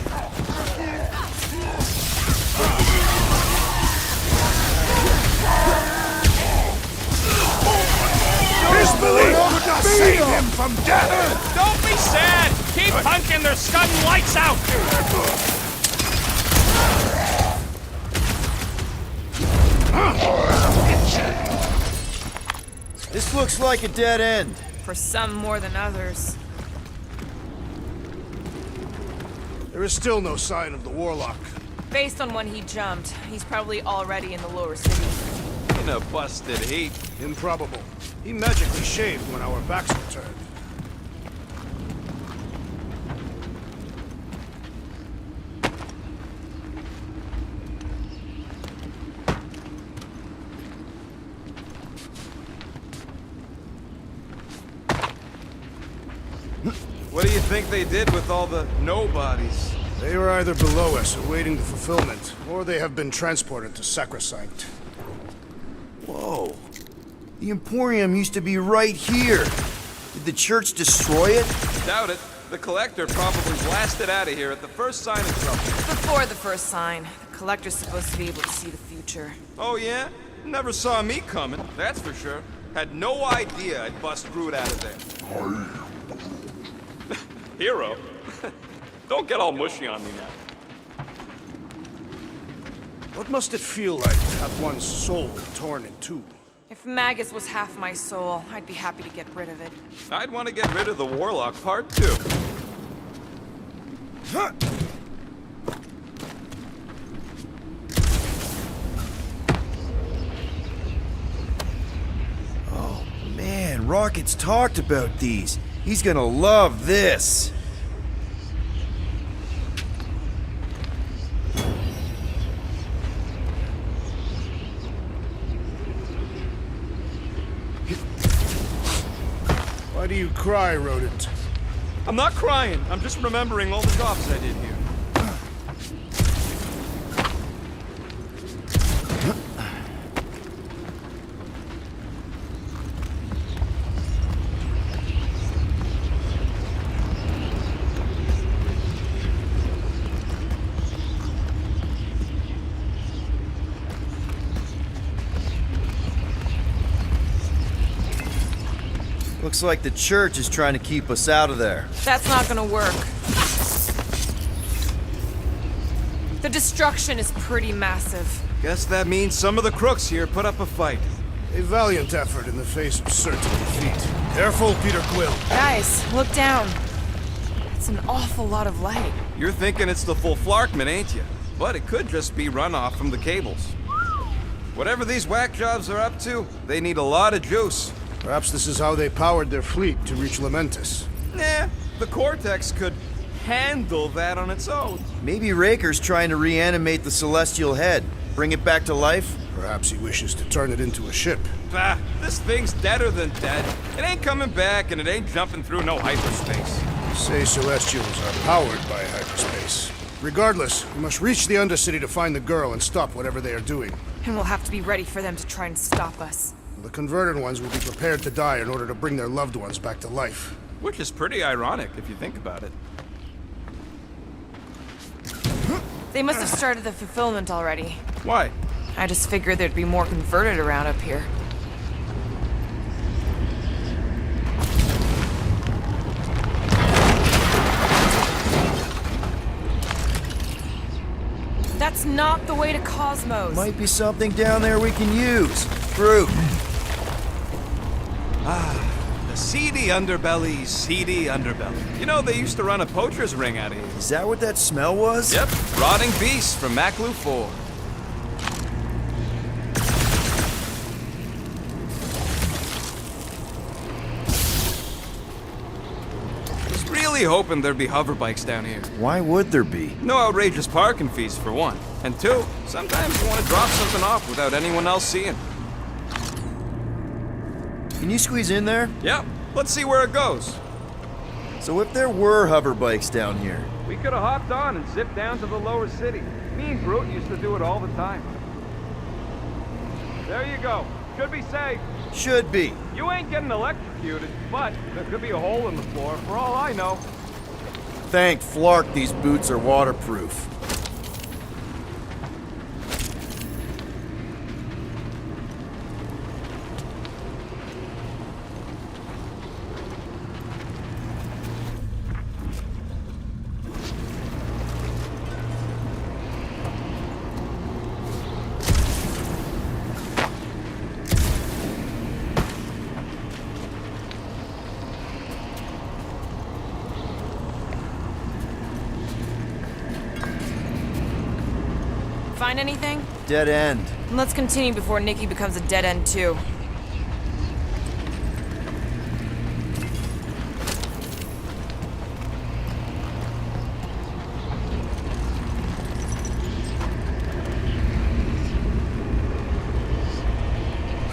A: Disbelief could not save him from death.
M: Don't be sad! Keep punking, they're scudding lights out!
B: This looks like a dead end.
E: For some more than others.
H: There is still no sign of the Warlock.
E: Based on when he jumped, he's probably already in the lower city.
J: In a busted heat.
H: Improbable. He magically shaved when our backs were turned.
J: What do you think they did with all the nobodies?
H: They are either below us, awaiting the fulfillment, or they have been transported to Sacrosanct.
B: Whoa. The Emporium used to be right here. Did the church destroy it?
J: Doubt it. The Collector probably blasted out of here at the first sign of trouble.
E: Before the first sign, the Collector's supposed to be able to see the future.
J: Oh yeah? Never saw me coming, that's for sure. Had no idea I'd bust Groot out of there. Hero? Don't get all mushy on me now.
H: What must it feel like to have one's soul torn in two?
E: If Magus was half my soul, I'd be happy to get rid of it.
J: I'd want to get rid of the Warlock part too.
B: Oh man, Rocket's talked about these. He's gonna love this.
H: Why do you cry, rodent?
J: I'm not crying. I'm just remembering all the jobs I did here.
B: Looks like the church is trying to keep us out of there.
E: That's not gonna work. The destruction is pretty massive.
J: Guess that means some of the crooks here put up a fight.
H: A valiant effort in the face of certain defeat. Careful, Peter Quill.
E: Guys, look down. It's an awful lot of light.
J: You're thinking it's the full Flarkman, ain't you? But it could just be runoff from the cables. Whatever these whack jobs are up to, they need a lot of juice.
H: Perhaps this is how they powered their fleet to reach Lamentis.
J: Nah, the Cortex could handle that on its own.
B: Maybe Raker's trying to reanimate the Celestial Head. Bring it back to life?
H: Perhaps he wishes to turn it into a ship.
J: Bah, this thing's deader than dead. It ain't coming back, and it ain't jumping through no hyperspace.
H: Say Celestials are powered by hyperspace. Regardless, we must reach the Undercity to find the girl and stop whatever they are doing.
E: And we'll have to be ready for them to try and stop us.
H: The converted ones will be prepared to die in order to bring their loved ones back to life.
J: Which is pretty ironic, if you think about it.
E: They must have started the fulfillment already.
J: Why?
E: I just figured there'd be more converted around up here. That's not the way to Cosmos.
B: Might be something down there we can use. Fruit.
J: The seedy underbelly, seedy underbelly. You know, they used to run a poacher's ring out of here.
B: Is that what that smell was?
J: Yep, rotting beast from Maclu 4. really hoping there'd be hover bikes down here.
B: Why would there be?
J: No outrageous parking fees, for one. And two, sometimes you want to drop something off without anyone else seeing.
B: Can you squeeze in there?
J: Yep, let's see where it goes.
B: So if there were hover bikes down here...
J: We could have hopped on and zipped down to the lower city. Me and Groot used to do it all the time. There you go. Should be safe.
B: Should be.
J: You ain't getting electrocuted, but there could be a hole in the floor, for all I know.
B: Thank Flark these boots are waterproof.
N: Find anything?
B: Dead end.
N: Let's continue before Nikki becomes a dead end too.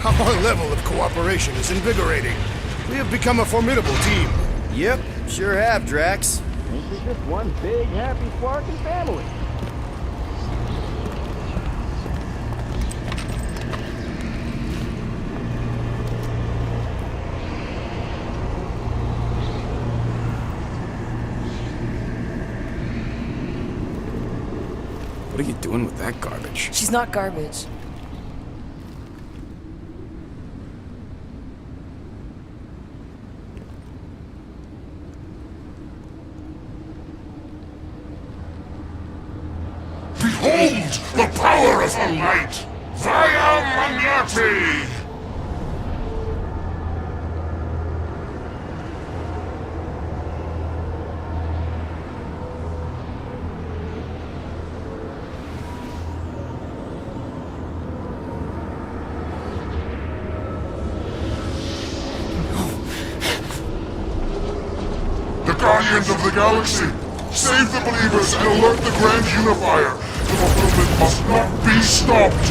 H: Our level of cooperation is invigorating. We have become a formidable team.
B: Yep, sure have, Drax.
J: This is just one big, happy Flarkin family.
K: What are you doing with that garbage?
N: She's not garbage.
F: Behold the power of the light! Via Magnati! The Guardians of the Galaxy! Save the believers and alert the Grand Unifier! The fulfillment must not be stopped!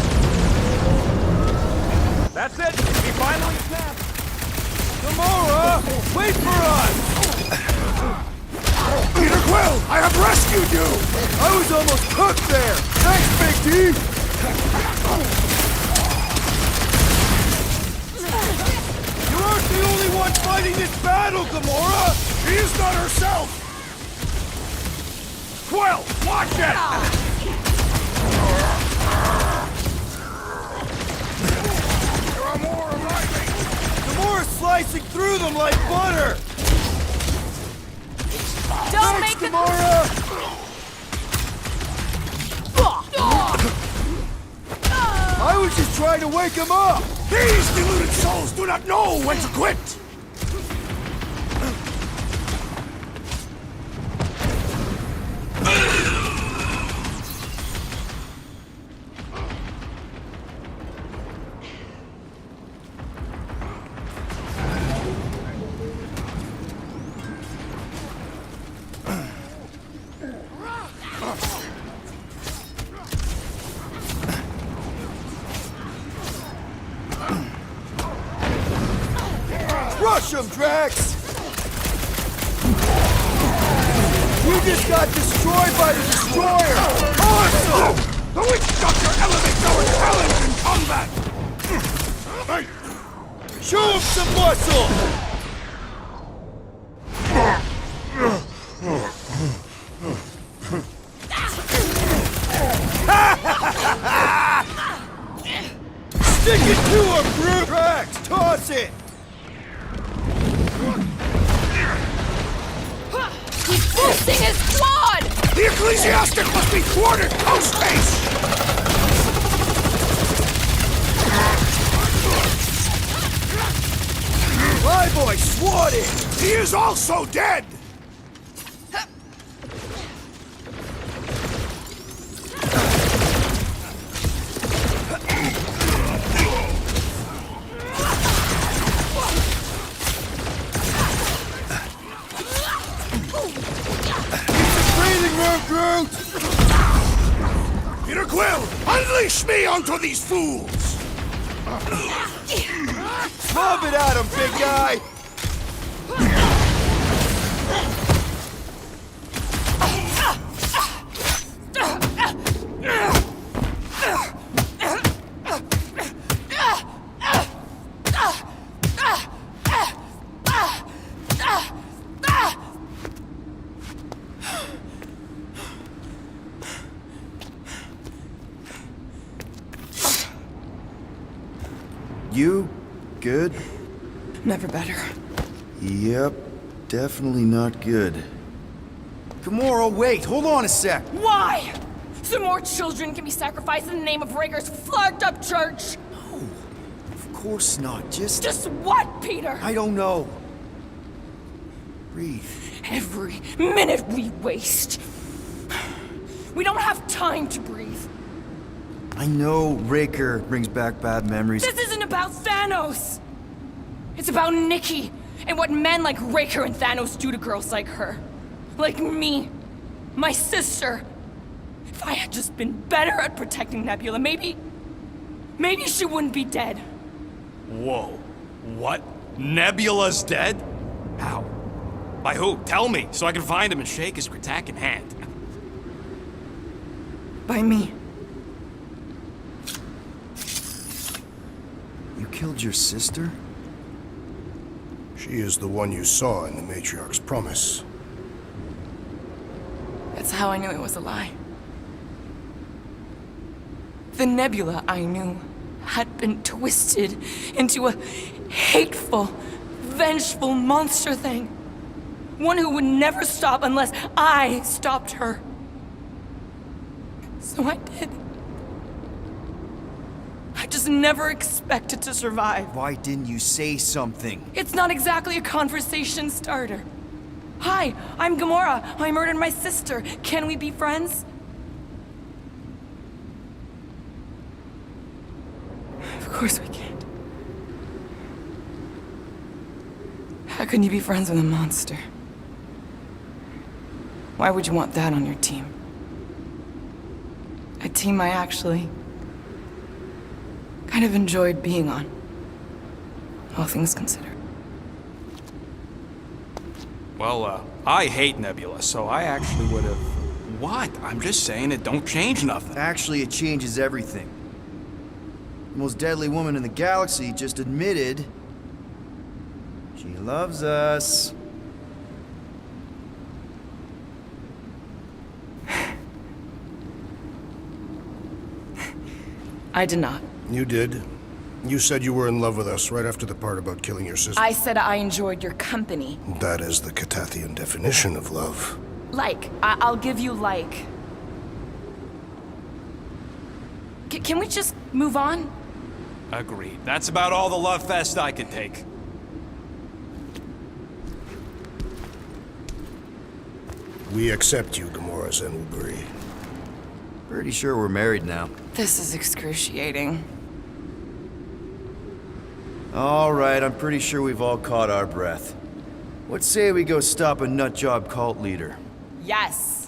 J: That's it! We finally snapped!
A: Gamora! Wait for us!
H: Peter Quill, I have rescued you!
A: I was almost cooked there! Thanks, Big D! You aren't the only one fighting this battle, Gamora!
H: She is not herself!
A: Quill, watch it!
H: There are more arriving!
A: Gamora's slicing through them like butter!
N: Don't make
A: Gamora! I was just trying to wake him up!
H: These deluded souls do not know when to quit!
A: Rush him, Drax! You just got destroyed by the Destroyer!
H: Awesome! The Witch Doctor elevates our talent in combat!
A: Show him some muscle! Stick it to him, Groot! Drax, toss it!
N: He's boosting his squad!
H: The Ecclesiastic must be thwarted post-haste!
A: My boy swatted!
H: He is also dead! Groot! Peter Quill, unleash me onto these fools!
B: Lob it at him, big guy! You good?
E: Never better.
B: Yep, definitely not good. Gamora, wait, hold on a sec.
N: Why? So more children can be sacrificed in the name of Raker's flagged up church?
B: No, of course not.
N: Just what, Peter?
B: I don't know. Breathe.
N: Every minute we waste. We don't have time to breathe.
B: I know Raker brings back bad memories.
N: This isn't about Thanos. It's about Nikki and what men like Raker and Thanos do to girls like her. Like me. My sister. If I had just been better at protecting Nebula, maybe she wouldn't be dead.
J: Whoa. What? Nebula's dead? How? By who? Tell me, so I can find him and shake his Katathian hand.
E: By me.
B: You killed your sister?
H: She is the one you saw in the Matriarch's promise.
E: That's how I knew it was a lie. The Nebula I knew had been twisted into a hateful, vengeful monster thing. One who would never stop unless I stopped her. So I did. I just never expected to survive.
B: Why didn't you say something?
E: It's not exactly a conversation starter. Hi, I'm Gamora. I murdered my sister. Can we be friends? Of course we can't. How can you be friends with a monster? Why would you want that on your team? A team I actually kind of enjoyed being on, all things considered.
K: Well, I hate Nebula, so I actually would have... What? I'm just saying it don't change nothing.
B: Actually, it changes everything. The most deadly woman in the galaxy just admitted she loves us.
E: I did not.
H: You did. You said you were in love with us right after the part about killing your sister.
E: I said I enjoyed your company.
H: That is the Katathian definition of love.
E: I'll give you like. Can we just move on?
J: Agreed. That's about all the love fest I can take.
H: We accept you, Gamora Zenwaburi.
B: Pretty sure we're married now.
E: This is excruciating.
B: All right, I'm pretty sure we've all caught our breath. What say we go stop a nutjob cult leader?
E: Yes.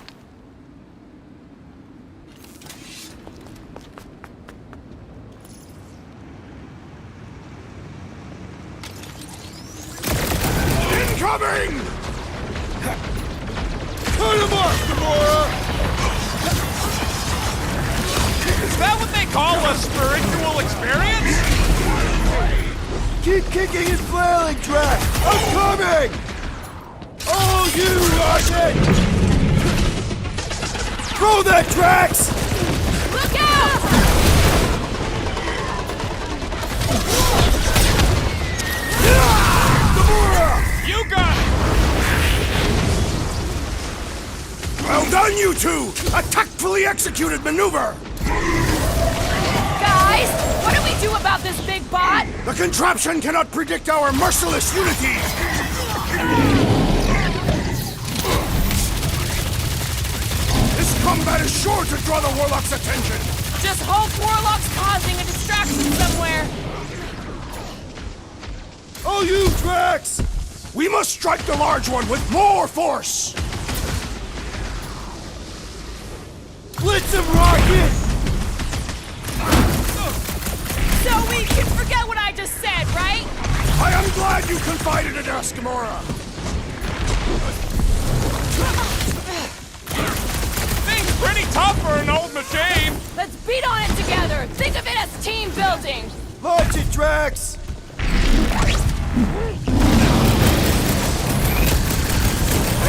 H: Incoming!
B: Put him off, Gamora!
M: Is that what they call a spiritual experience?
B: Keep kicking and flailing, Drax! I'm coming! Oh, you rocket! Throw that, Drax!
N: Look out!
B: Gamora!
M: You got it!
H: Well done, you two! A tactfully executed maneuver!
N: Guys, what do we do about this big bot?
H: The contraption cannot predict our merciless unity! This combat is sure to draw the Warlock's attention!
N: Just hope Warlock's causing a distraction somewhere.
B: Oh, you, Drax!
H: We must strike the large one with more force!
B: Blitz him, Rocket!
N: So we can forget what I just said, right?
A: I am glad you confided in us, Gamora!
M: Thing's pretty tough for an old machine!
N: Let's beat on it together! Think of it as team building!
B: Launch it, Drax!
A: They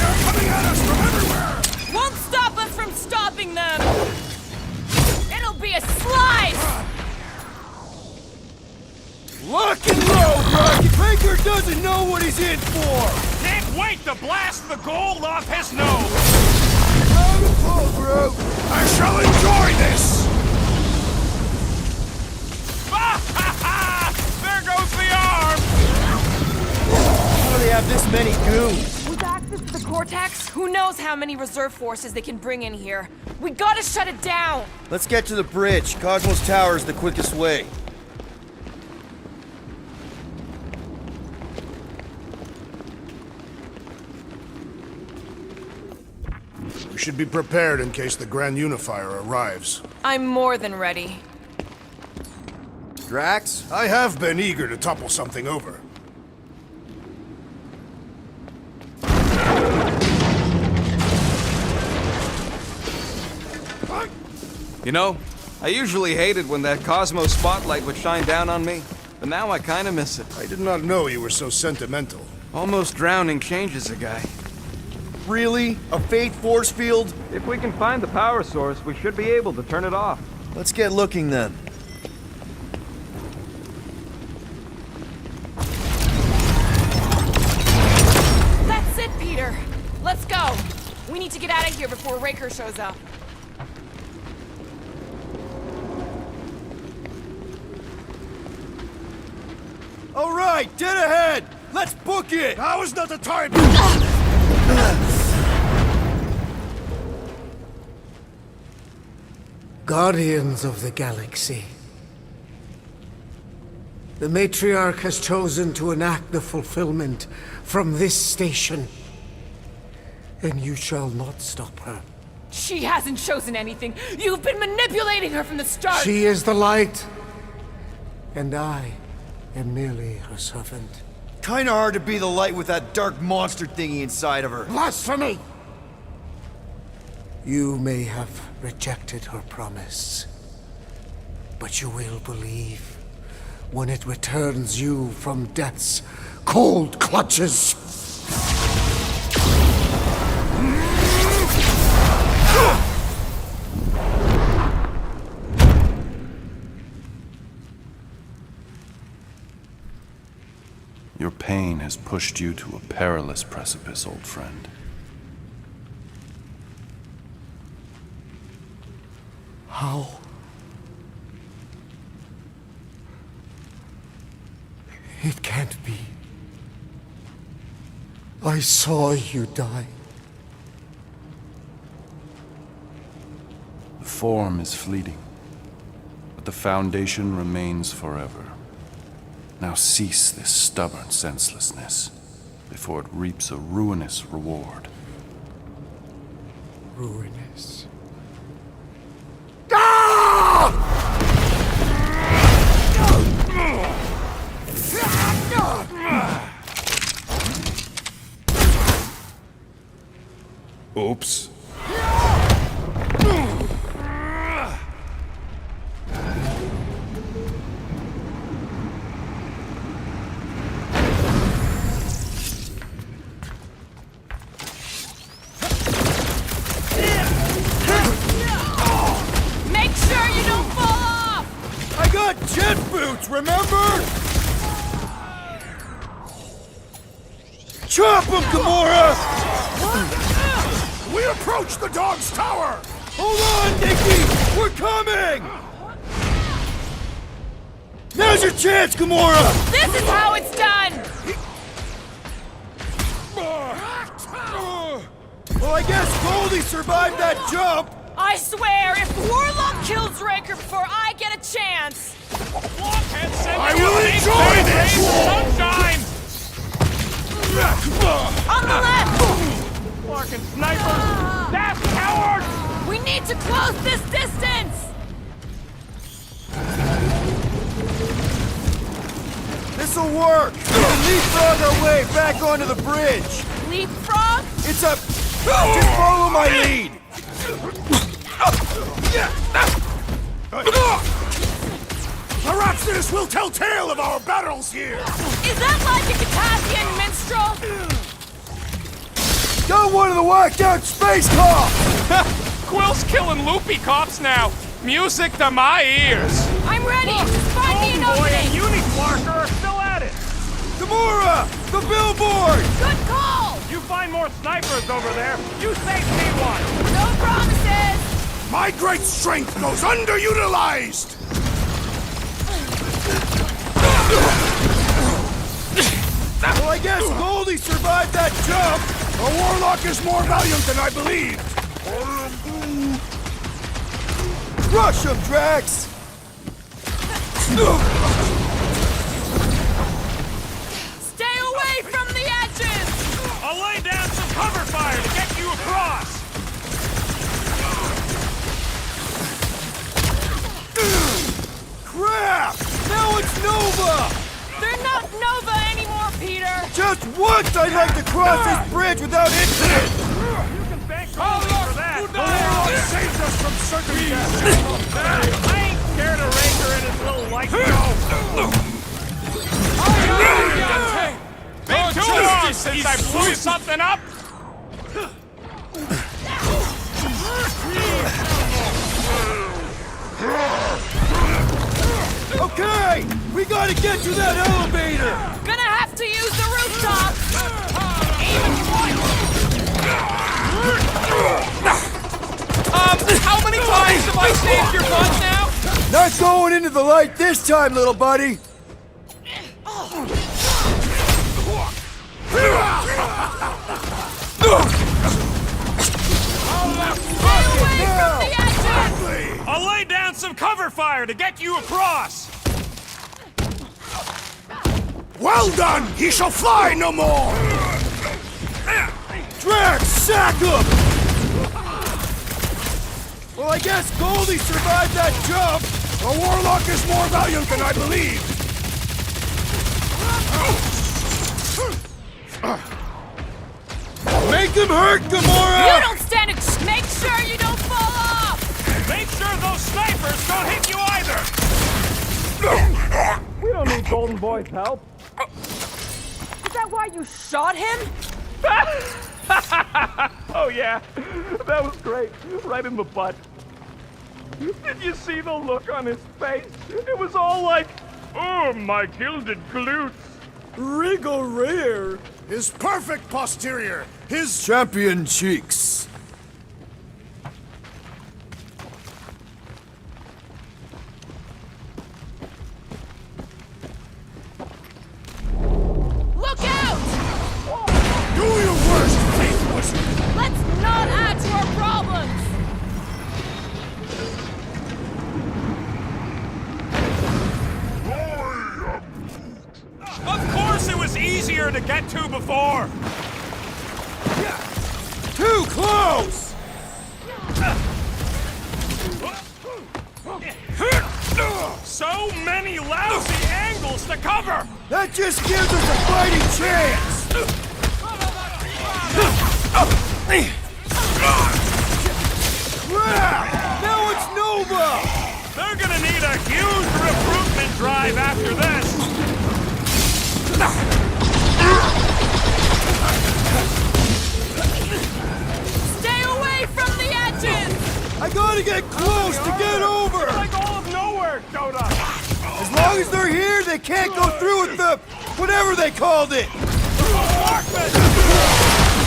A: are coming at us from everywhere!
N: Won't stop us from stopping them! It'll be a slice!
B: Lock and load, Rocket! Baker doesn't know what he's in for!
M: Can't wait to blast the gold off his nose!
B: Oh, bro!
A: I shall enjoy this!
M: There goes the arm!
B: How do they have this many goons?
N: With access to the Cortex, who knows how many reserve forces they can bring in here. We gotta shut it down!
B: Let's get to the bridge. Cosmos Tower is the quickest way.
H: We should be prepared in case the Grand Unifier arrives.
N: I'm more than ready.
B: Drax?
H: I have been eager to topple something over.
J: You know, I usually hated when that Cosmo spotlight would shine down on me, but now I kinda miss it.
H: I did not know you were so sentimental.
J: Almost drowning changes a guy.
B: Really? A fate force field?
J: If we can find the power source, we should be able to turn it off.
B: Let's get looking then.
N: That's it, Peter! Let's go! We need to get out of here before Raker shows up.
B: All right, dead ahead! Let's book it!
A: Now is not the time!
O: Guardians of the Galaxy. The Matriarch has chosen to enact the fulfillment from this station. And you shall not stop her.
N: She hasn't chosen anything! You've been manipulating her from the start!
O: She is the light. And I am merely her servant.
B: Kinda hard to be the light with that dark monster thingy inside of her.
O: Blasphemy! You may have rejected her promise, but you will believe when it returns you from death's cold clutches.
D: Your pain has pushed you to a perilous precipice, old friend.
O: How? It can't be. I saw you die.
D: The form is fleeting, but the foundation remains forever. Now cease this stubborn senselessness before it reaps a ruinous reward.
O: Ruinous.
D: Oops.
N: Make sure you don't fall off!
B: I got jet boots, remember? Chop him, Gamora!
A: We approach the dog's tower!
B: Hold on, Nikki! We're coming! Now's your chance, Gamora!
N: This is how it's done!
B: Well, I guess Goldie survived that jump!
N: I swear, if Warlock kills Raker before I get a chance...
A: I will enjoy this!
M: Sunshine!
N: On the left!
M: Fucking snipers! Dash cowards!
N: We need need to close this distance!
B: This'll work! We can leapfrog our way back onto the bridge!
N: Leapfrog?
B: It's a... Just follow my lead!
H: Perhaps this will tell tale of our battles here!
N: Is that like a Katathian minstrel?
B: Got one of the whacked out space cops!
M: Quill's killing loopy cops now. Music to my ears.
N: I'm ready! Find me an opening!
A: Uniflarker are still at it!
B: Gamora! The billboard!
N: Good call!
A: You find more snipers over there, you save me one!
N: No promises!
H: My great strength goes underutilized!
B: Well, I guess Goldie survived that jump!
H: A warlock is more valiant than I believed!
B: Rush him, Drax!
N: Stay away from the edges!
A: I'll lay down some cover fire to get you across!
B: Crap! Now it's Nova!
N: They're not Nova anymore, Peter!
B: Just once I'd like to cross this bridge without incident!
A: You can thank Goldie for that! The warlock saved us from certain death! I ain't scared of Raker and his little light show!
M: Been too long since I blew something up.
B: Okay! We gotta get to that elevator!
N: Gonna have to use the rooftop!
M: How many times have I saved your butt now?
B: Not going into the light this time, little buddy!
A: I'll lay down some cover fire to get you across!
H: Well done! He shall fly no more!
B: Drax, sack him! Well, I guess Goldie survived that jump!
H: A warlock is more valiant than I believed!
B: Make him hurt, Gamora!
N: You don't stand a make sure you don't fall off!
A: Make sure those snipers don't hit you either! We don't need Golden Boy's help.
N: Is that why you shot him?
A: Oh yeah, that was great. Right in the butt. Did you see the look on his face? It was all like, oh, my gilded glutes.
B: Wriggle rear!
H: His perfect posterior! His
B: champion cheeks!
N: Look out!
H: Do your worst, faithless!
N: Let's not add to our problems!
A: Of course it was easier to get to before!
B: Too close!
A: So many lousy angles to cover!
B: That just gives us a fighting chance! Crap! Now it's Nova!
A: They're gonna need a huge recruitment drive after this!
N: Stay away from the edges!
B: I gotta get close to get over!
A: It's like all of Knowhere showed up!
B: As long as they're here, they can't go through with the... whatever they called it!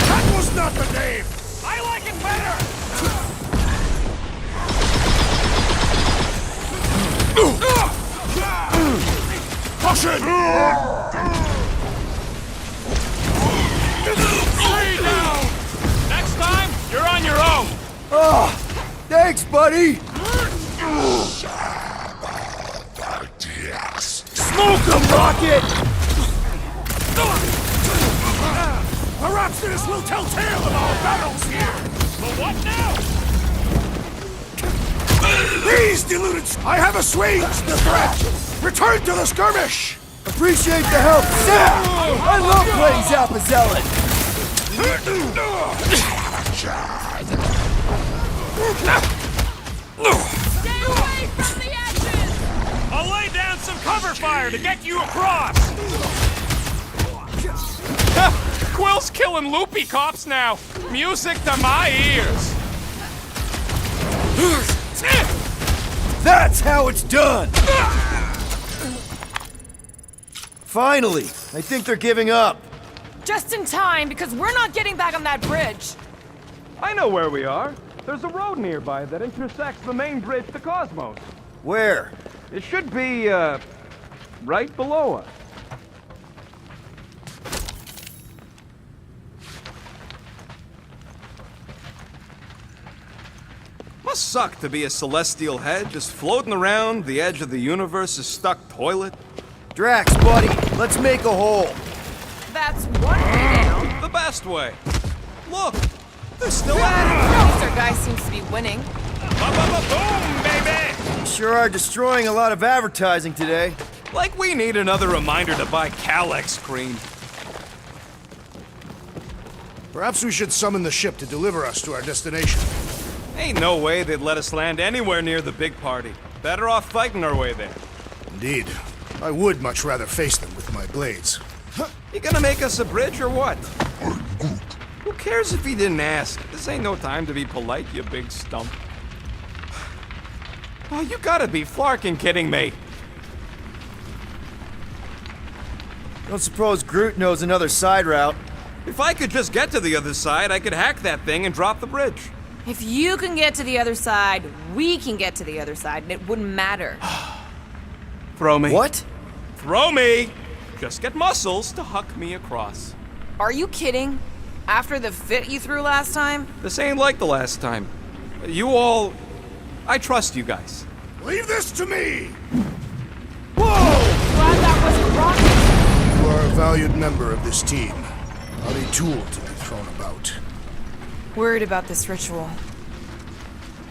H: That was not the name!
A: I like it better!
H: Caution!
M: Three down! Next time, you're on your own!
B: Oh, thanks, buddy! Smoke him, Rocket!
H: Perhaps this will tell tale of our battles here!
A: But what now?
H: These deluded... I have assuaged the threat! Return to the skirmish!
B: Appreciate the help, Sam! I love playing Zappa Zealot!
M: Stay away from the edges! I'll lay down some cover fire to get you across! Quill's killing loopy cops now! Music to my ears!
B: That's how it's done! Finally! I think they're giving up.
N: Just in time, because we're not getting back on that bridge.
A: I know where we are. There's a road nearby that intersects the main bridge to Cosmos.
B: Where?
A: It should be, right below us.
J: Must suck to be a celestial head, just floating around the edge of the universe's stuck toilet.
B: Drax, buddy, let's make a hole.
N: That's one way down.
J: The best way. Look, they're still at it.
N: Our guy seems to be winning.
M: Boom, baby!
B: Sure are destroying a lot of advertising today.
J: Like we need another reminder to buy Calyx cream.
H: Perhaps we should summon the ship to deliver us to our destination.
J: Ain't no way they'd let us land anywhere near the big party. Better off fighting our way there.
H: Indeed. I would much rather face them with my blades.
J: You gonna make us a bridge or what? Who cares if he didn't ask? This ain't no time to be polite, you big stump. Oh, you gotta be flarking kidding me.
B: Don't suppose Groot knows another side route.
J: If I could just get to the other side, I could hack that thing and drop the bridge.
N: If you can get to the other side, we can get to the other side, and it wouldn't matter.
J: Throw me.
B: What?
J: Throw me! Just get muscles to huck me across.
N: Are you kidding? After the fit you threw last time?
J: This ain't like the last time. You all... I trust you guys.
H: Leave this to me!
N: Whoa! Glad that wasn't rocket.
H: You are a valued member of this team. Not a tool to be thrown about.
N: Worried about this ritual.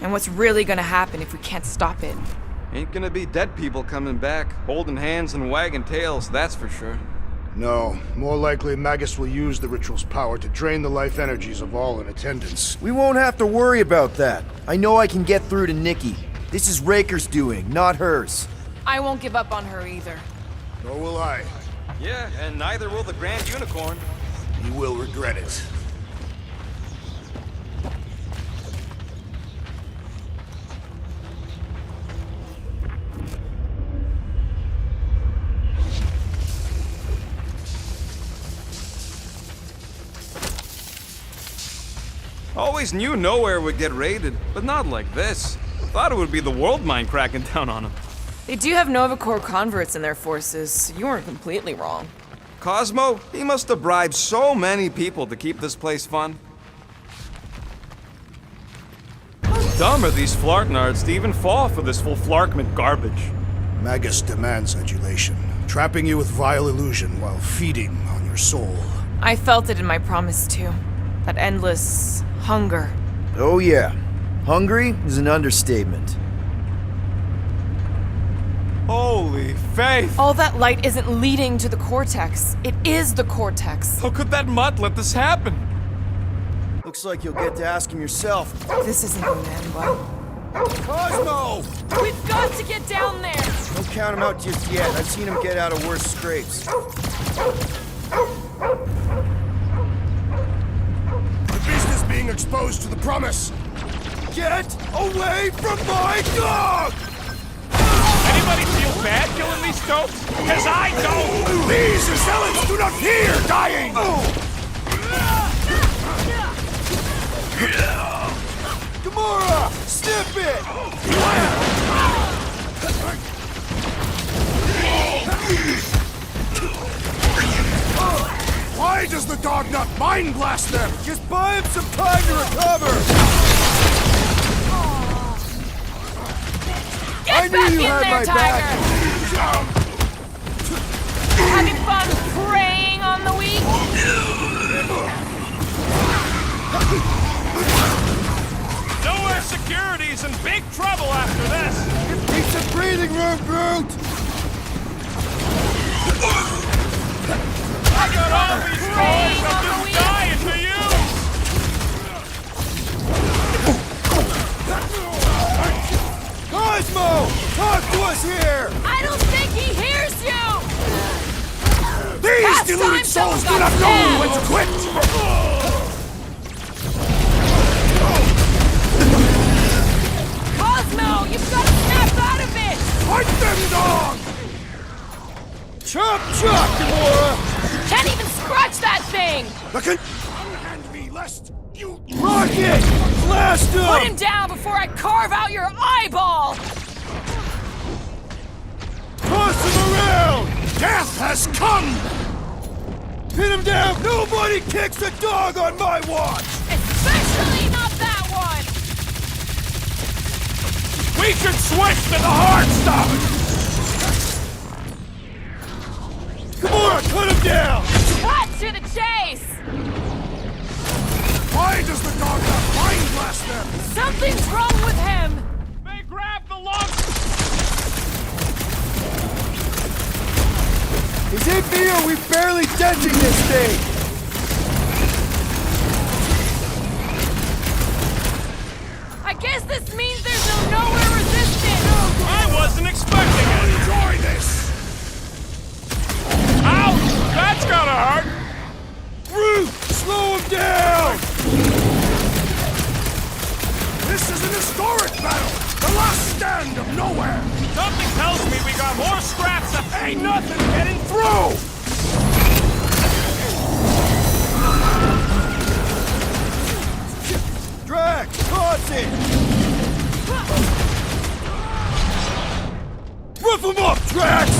N: And what's really gonna happen if we can't stop it.
J: Ain't gonna be dead people coming back, holding hands and wagging tails, that's for sure.
H: No, more likely Magus will use the ritual's power to drain the life energies of all in attendance.
B: We won't have to worry about that. I know I can get through to Nikki. This is Raker's doing, not hers.
N: I won't give up on her either.
H: Nor will I.
J: Yeah, and neither will the Grand Unicorn.
H: He will regret it.
J: Always knew Knowhere would get raided, but not like this. Thought it would be the world mind cracking down on him.
N: They do have Nova Corps converts in their forces. You weren't completely wrong.
J: Cosmo, he must have bribed so many people to keep this place fun. How dumb are these flarknards to even fall for this full flarkment garbage?
H: Magus demands adulation, trapping you with vile illusion while feeding on your soul.
N: I felt it in my promise too. That endless hunger.
B: Oh yeah. Hungry is an understatement.
J: Holy faith!
N: All that light isn't leading to the cortex. It is the cortex.
J: How could that mutt let this happen?
B: Looks like you'll get to ask him yourself.
N: This isn't going to end well.
B: Cosmo!
N: We've got to get down there!
B: Don't count him out just yet. I've seen him get out of worse scrapes.
H: The beast is being exposed to the promise.
B: Get away from my dog!
M: Anybody feel bad killing these dopes? Cause I don't!
H: These zealots do not fear dying!
B: Gamora! Snip it!
H: Why does the dog not mind blast them?
B: Just buy him some time to recover!
N: Get back in there, Tiger! Having fun preying on the weak?
M: Knowhere security's in big trouble after this.
B: Keep some breathing room, Brute!
M: I got all these toys I'm just dying to use!
B: Cosmo! Talk to us here!
N: I don't think he hears you!
H: These
N: Past
H: deluded
N: time
H: souls do
N: someone
H: not
N: got
H: know
N: dead.
H: when to quit!
N: Cosmo, you've got to snap out of it!
H: Fight them, dog!
B: Chop, chop, Gamora!
N: Can't even scratch that thing!
H: Unhand me, lest you...
B: Rocket! Blast him!
N: Put him down before I carve out your eyeball!
B: Toss him around!
H: Death has come!
B: Pin him down! Nobody kicks a dog on my watch!
N: Especially not that one!
M: We should switch to the hard stuff!
B: Gamora, cut him down!
N: Cut to the chase!
H: Why does the dog not mind blast them?
N: Something's wrong with him!
M: They grabbed the long...
B: Is it me or we barely denting this thing?
N: I guess this means there's no Knowhere resistance!
M: I wasn't expecting it!
H: Enjoy this!
M: Ouch! That's gotta hurt!
B: Brute, slow him down!
H: This is an historic battle! The last stand of Knowhere!
M: Something tells me we got more scraps that ain't nothing getting through!
B: Drax, toss it! Rough him up, Drax!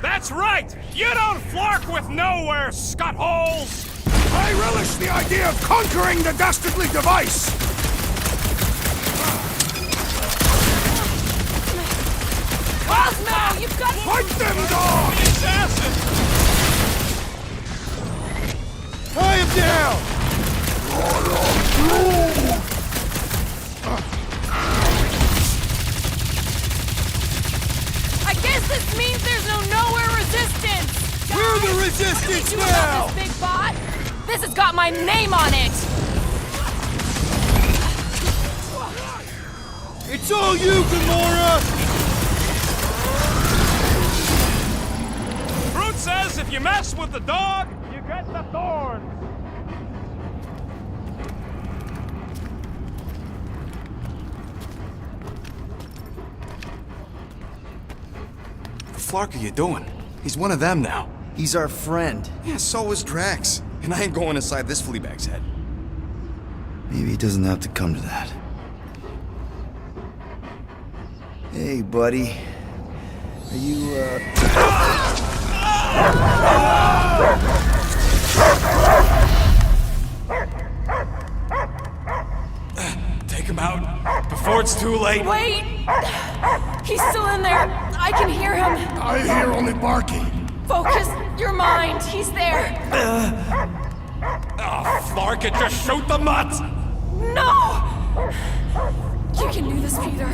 M: That's right! You don't flark with Knowhere, scutholes!
H: I relish the idea of conquering the dastardly device!
N: Cosmo, you've got to
H: Fight them, dog!
M: Assassin!
B: Tie him down!
N: I guess this means there's no Knowhere resistance!
B: We're the
N: What
B: resistance
N: do you do
B: now!
N: about this, big bot? This has got my name on it!
B: It's all you, Gamora!
M: Brute says if you mess with the dog, you get the thorns!
J: What the flark are you doing? He's one of them now.
B: He's our friend.
J: Yeah, so is Drax. And I ain't going inside this fleabag's head.
B: Maybe it doesn't have to come to that. Hey, buddy. Are you,
J: Take him out before it's too late.
N: Wait! He's still in there. I can hear him.
H: I hear only barking.
N: Focus your mind. He's there.
M: Flark it, just shoot the mutt!
N: No! You can do this, Peter.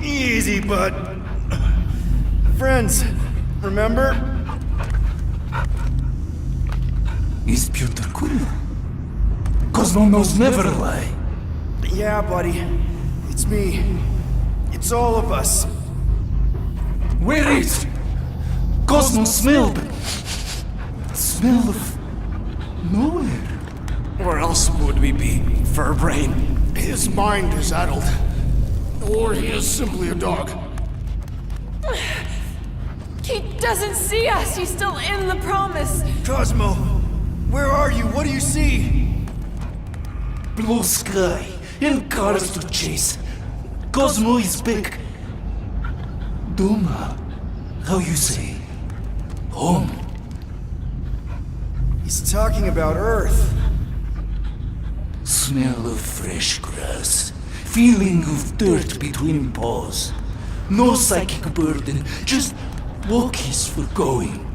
B: Easy, bud. Friends, remember?
P: Is Peter Quill? Cosmo knows never lie.
B: Yeah, buddy. It's me. It's all of us.
P: Where is Cosmo smelled? Smell of nowhere.
J: Where else would we be, Furbrain?
H: His mind is addled. Or he is simply a dog.
N: He doesn't see us. He's still in the promise.
B: Cosmo, where are you? What do you see?
P: Blue sky and cars to chase. Cosmo is back. Doma, how you say? Home.
B: He's talking about Earth.
P: Smell of fresh grass. Feeling of dirt between paws. No psychic burden, just walkies for going.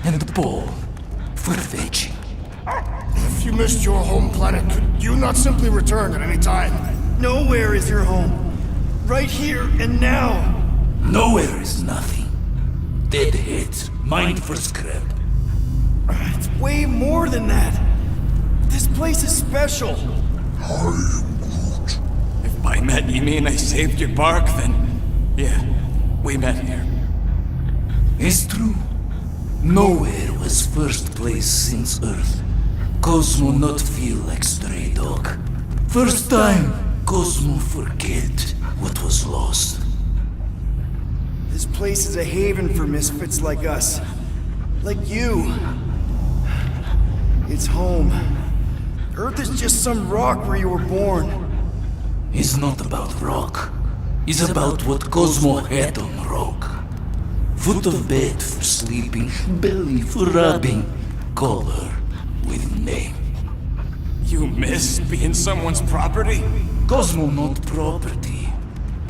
P: And the ball for fetching.
H: If you missed your home planet, could you not simply return at any time?
B: Nowhere is your home. Right here and now.
P: Nowhere is nothing. Dead heads, mined for scrap.
B: It's way more than that. This place is special.
J: If by met you mean I saved your bark, then yeah, we met here.
P: It's true. Nowhere was first place since Earth. Cosmo not feel like stray dog. First time, Cosmo forget what was lost.
B: This place is a haven for misfits like us. Like you. It's home. Earth is just some rock where you were born.
P: It's not about rock. It's about what Cosmo had on rock. Foot of bed for sleeping, belly for rubbing, color with name.
J: You miss being someone's property?
P: Cosmo not property.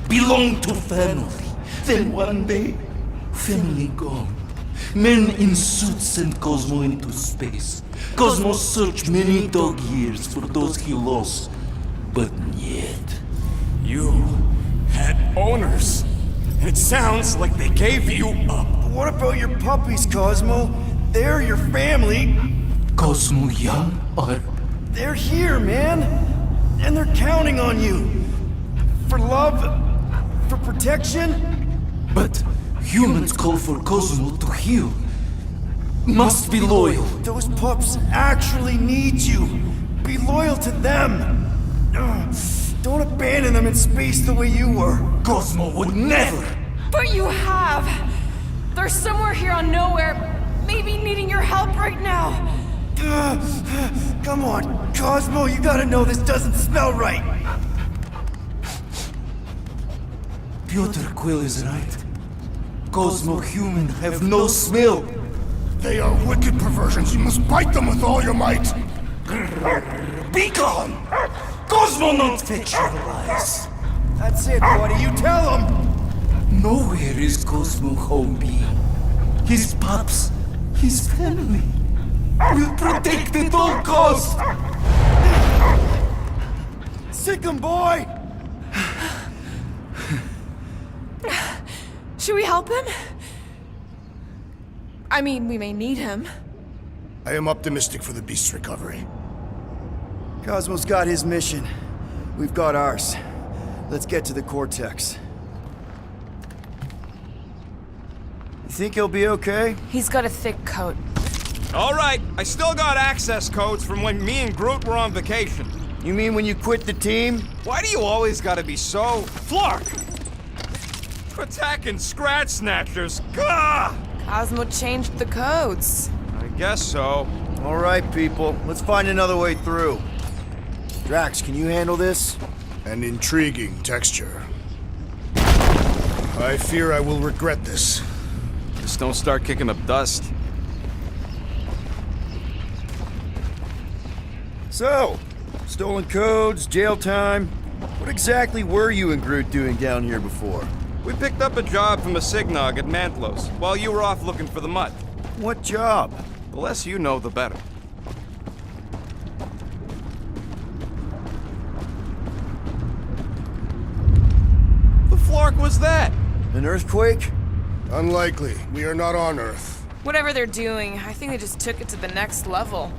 P: Belong to family. Then one day, family gone. Men in suits sent Cosmo into space. Cosmo searched many dog years for those he lost. But yet...
J: You had owners. And it sounds like they gave you up.
B: What about your puppies, Cosmo? They're your family.
P: Cosmo young or...
B: They're here, man. And they're counting on you. For love, for protection.
P: But humans call for Cosmo to heal. Must be loyal.
B: Those pups actually need you. Be loyal to them. Don't abandon them in space the way you were.
P: Cosmo would never.
N: But you have. They're somewhere here on Knowhere, maybe needing your help right now.
B: Come on, Cosmo, you gotta know this doesn't smell right.
P: Piotr Quill is right. Cosmo human have no smell.
H: They are wicked perversions. You must bite them with all your might.
P: Be gone! Cosmo not fetch your lies.
B: That's it, buddy. You tell him.
P: Nowhere is Cosmo home be. His pups, his family. Will protect at all costs.
B: Sick 'em, boy.
N: Should we help him? I mean, we may need him.
H: I am optimistic for the beast's recovery.
B: Cosmo's got his mission. We've got ours. Let's get to the Cortex. You think he'll be okay?
N: He's got a thick coat.
J: All right, I still got access codes from when me and Groot were on vacation.
B: You mean when you quit the team?
J: Why do you always gotta be so... Flark! Attacking Scratch Snatchers, gah!
N: Cosmo changed the codes.
J: I guess so.
B: All right, people. Let's find another way through. Drax, can you handle this?
H: An intriguing texture. I fear I will regret this.
J: Just don't start kicking up dust.
B: So, stolen codes, jail time. What exactly were you and Groot doing down here before?
J: We picked up a job from a Signog at Mantlos, while you were off looking for the Mutt.
B: What job?
J: The less you know, the better. The Flark was that?
B: An earthquake?
H: Unlikely. We are not on Earth.
N: Whatever they're doing, I think they just took it to the next level.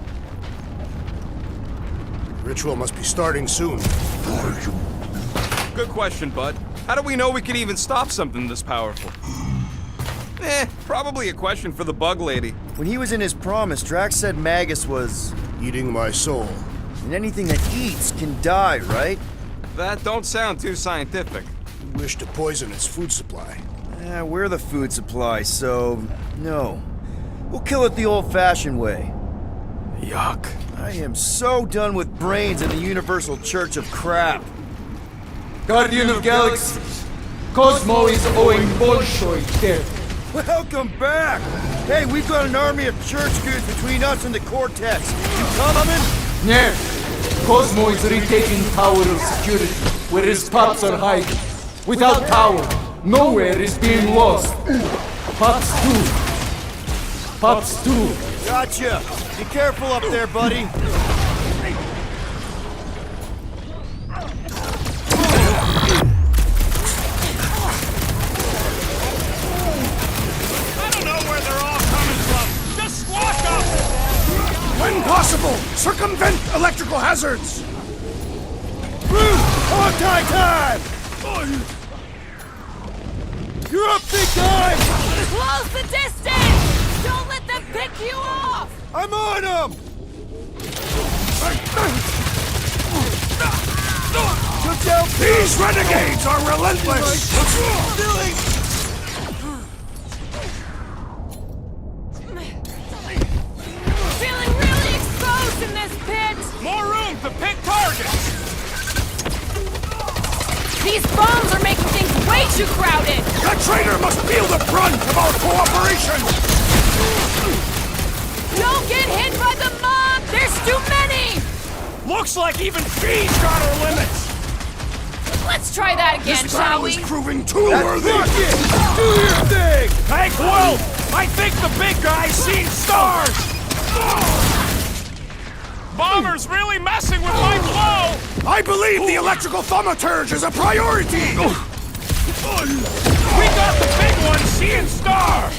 H: Ritual must be starting soon.
J: Good question, bud. How do we know we can even stop something this powerful? Probably a question for the bug lady.
B: When he was in his promise, Drax said Magus was...
H: eating my soul.
B: And anything that eats can die, right?
J: That don't sound too scientific.
H: We wish to poison its food supply.
B: We're the food supply, so... no. We'll kill it the old-fashioned way.
J: Yuck.
B: I am so done with brains and the Universal Church of crap.
I: Guardian of Galaxies, Cosmo is owing Bolshoi death.
B: Welcome back! Hey, we've got an army of church dudes between us and the Cortex. You coming?
I: Yeah. Cosmo is retaking Tower of Security, where his pups are hiding. Without Tower, Knowhere is being lost. Pups too. Pups too.
B: Gotcha! Be careful up there, buddy.
H: Prevent electrical hazards! Hog-tie time! You're up, big time!
N: Close the distance! Don't let them pick you off!
H: I'm on him! These renegades are relentless!
N: Feeling really exposed in this pit!
M: More room to pick targets!
N: These bombs are making things way too crowded!
H: The traitor must feel the brunt of our cooperation!
N: Don't get hit by the mob! There's too many!
M: Looks like even she's got her limits!
N: Let's try that again,
H: This
N: shall
H: battle
N: we?
H: is proving too worthy!
M: Do your thing! Hey, Quill! I think the big guy's seen stars! Bomber's really messing with my flow!
H: I believe the electrical thaumaturge is a priority!
M: We got the big one seeing stars!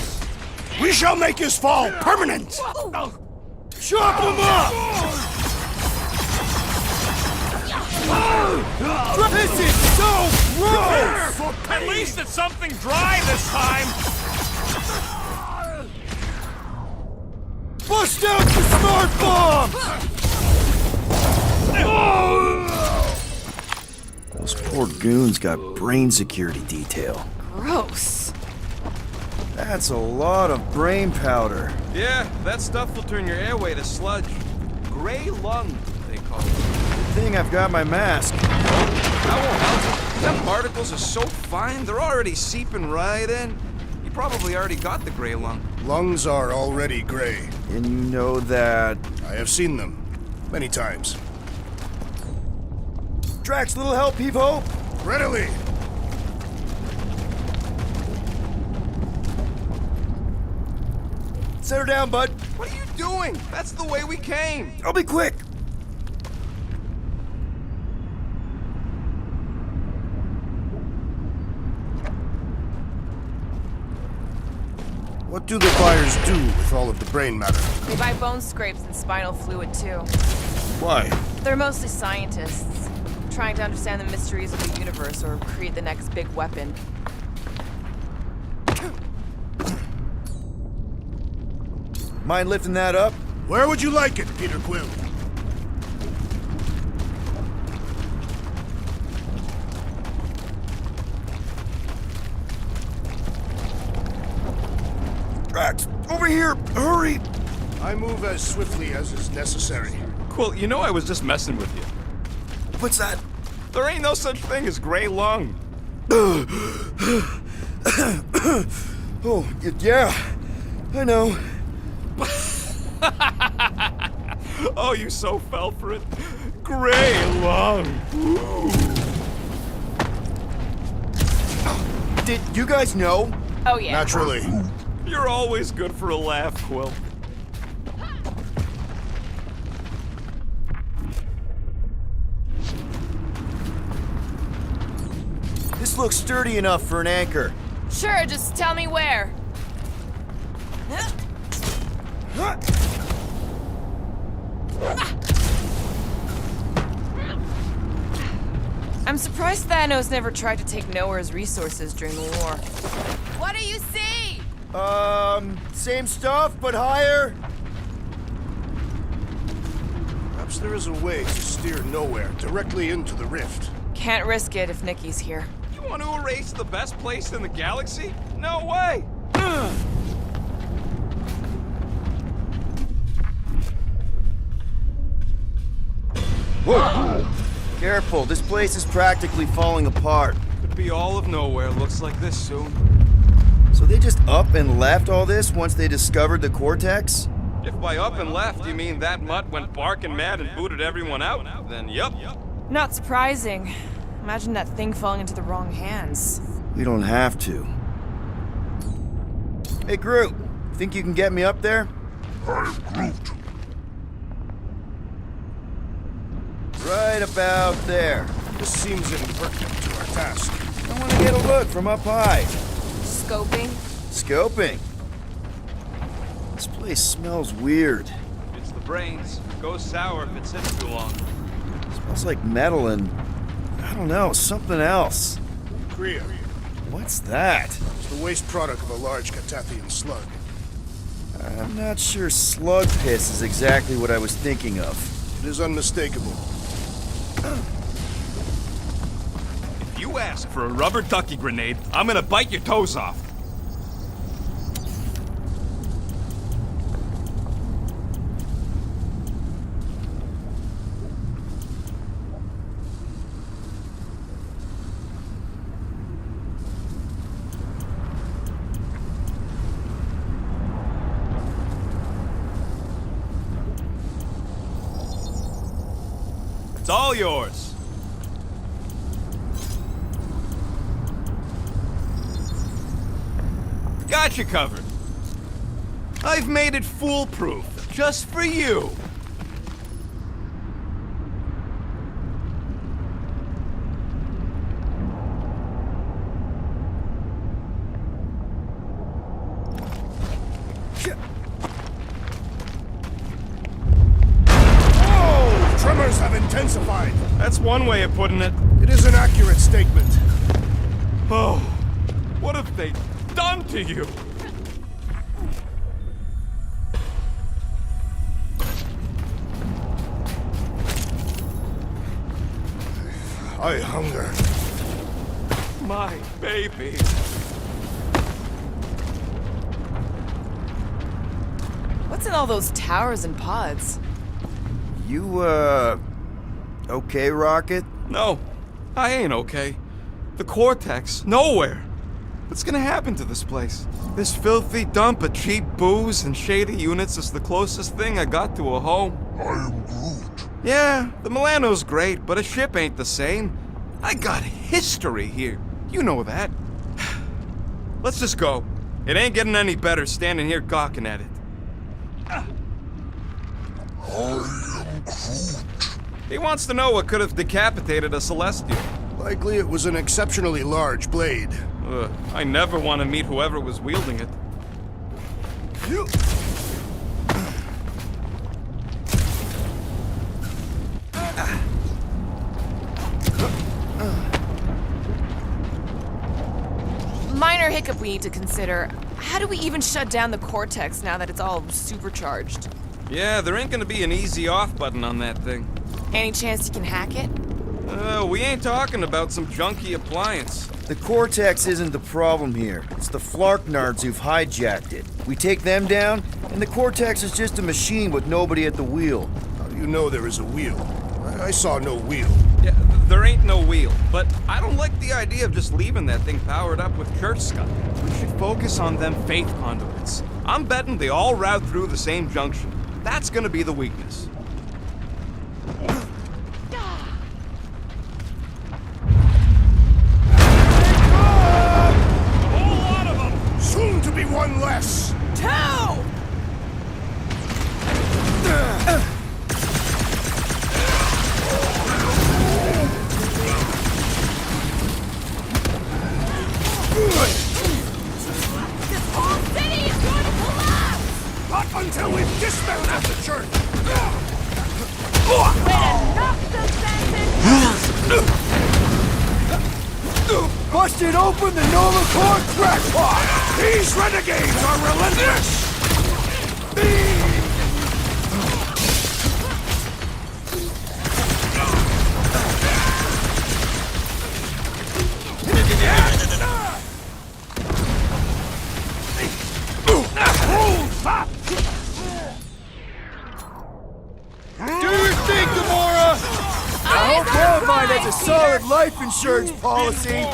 H: We shall make his fall permanent! Chop him up! This is so gross!
M: At least it's something dry this time!
H: Bust out the smart bomb!
B: Those poor goons got brain security detail.
N: Gross.
B: That's a lot of brain powder.
J: Yeah, that stuff will turn your airway to sludge. Gray lung, they call it.
B: Good thing I've got my mask.
J: That won't help. Them particles are so fine, they're already seeping right in. You probably already got the gray lung.
H: Lungs are already gray.
B: And you know that...
H: I have seen them. Many times.
B: Drax, little help, Heave-Ho?
H: Readily!
B: Set her down, bud.
J: What are you doing? That's the way we came.
B: I'll be quick.
H: What do the buyers do with all of the brain matter?
Q: They buy bone scrapes and spinal fluid, too.
H: Why?
Q: They're mostly scientists, trying to understand the mysteries of the universe or create the next big weapon.
B: Mind lifting that up?
H: Where would you like it, Peter Quill?
B: Drax, over here! Hurry!
H: I move as swiftly as is necessary.
J: Quill, you know I was just messing with you.
B: What's that?
J: There ain't no such thing as gray lung.
B: Oh, yeah. I know.
J: Oh, you so fell for it. Gray lung. Ooh.
B: Did you guys know?
Q: Oh, yeah.
H: Naturally.
J: You're always good for a laugh, Quill.
B: This looks sturdy enough for an anchor.
Q: Sure, just tell me where. I'm surprised Thanos never tried to take Knowhere's resources during the war. What do you see?
B: Same stuff, but higher?
H: Perhaps there is a way to steer Knowhere directly into the rift.
Q: Can't risk it if Nikki's here.
J: You want to erase the best place in the galaxy? No way!
B: Whoa! Careful, this place is practically falling apart.
J: Could be all of Knowhere. Looks like this soon.
B: So they just up and left all this once they discovered the Cortex?
J: If by up and left you mean that mutt went barking mad and booted everyone out, then yup.
Q: Not surprising. Imagine that thing falling into the wrong hands.
B: We don't have to. Hey, Groot. Think you can get me up there?
F: I am Groot.
B: Right about there.
H: This seems impertinent to our task.
B: I want to get a look from up high.
Q: Scoping?
B: Scoping? This place smells weird.
J: It's the brains. It goes sour if it sits too long.
B: Smells like metal and, I don't know, something else.
H: Kriya.
B: What's that?
H: It's the waste product of a large Katathian slug.
B: I'm not sure slug piss is exactly what I was thinking of.
H: It is unmistakable.
J: If you ask for a rubber ducky grenade, I'm gonna bite your toes off. It's all yours. Got you covered. I've made it foolproof, just for you.
H: Tremors have intensified.
J: That's one way of putting it.
H: It is an accurate statement.
J: Oh, what have they done to you?
H: I hunger.
J: My baby.
Q: What's in all those towers and pods?
B: You, okay, Rocket?
J: No, I ain't okay. The Cortex, Knowhere. What's gonna happen to this place? This filthy dump of cheap booze and shady units is the closest thing I got to a home.
F: I am Groot.
J: Yeah, the Milano's great, but a ship ain't the same. I got history here. You know that. Let's just go. It ain't getting any better standing here gawking at it.
F: I am Groot.
J: He wants to know what could have decapitated a Celestial.
H: Likely it was an exceptionally large blade.
J: I never want to meet whoever was wielding it.
Q: Minor hiccup we need to consider. How do we even shut down the Cortex now that it's all supercharged?
J: Yeah, there ain't gonna be an easy off button on that thing.
Q: Any chance you can hack it?
J: We ain't talking about some junky appliance.
B: The Cortex isn't the problem here. It's the Flarknards who've hijacked it. We take them down, and the Cortex is just a machine with nobody at the wheel.
H: How do you know there is a wheel? I saw no wheel.
J: Yeah, there ain't no wheel, but I don't like the idea of just leaving that thing powered up with church scum. We should focus on them faith conduits. I'm betting they all route through the same junction. That's gonna be the weakness.
H: Soon to be one less!
Q: Two!
M: This whole city is going to collapse!
H: Not until we've dismantled the church!
M: Way to knock the
H: Busted open the Nova Core crackpot! These renegades are relentless!
B: Do your thing, Gamora! I hope Horrifying has a solid life insurance policy.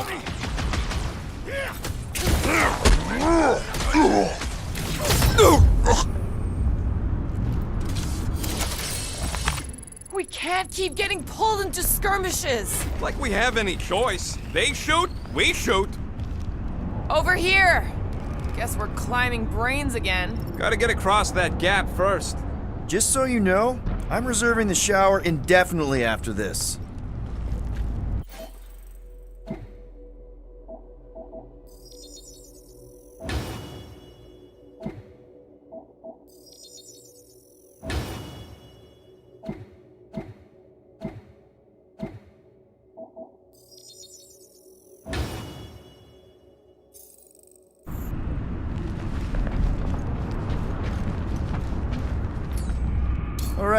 Q: We can't keep getting pulled into skirmishes!
J: Like we have any choice. They shoot, we shoot.
Q: Over here! Guess we're climbing brains again.
J: Gotta get across that gap first.
B: Just so you know, I'm reserving the shower indefinitely after this.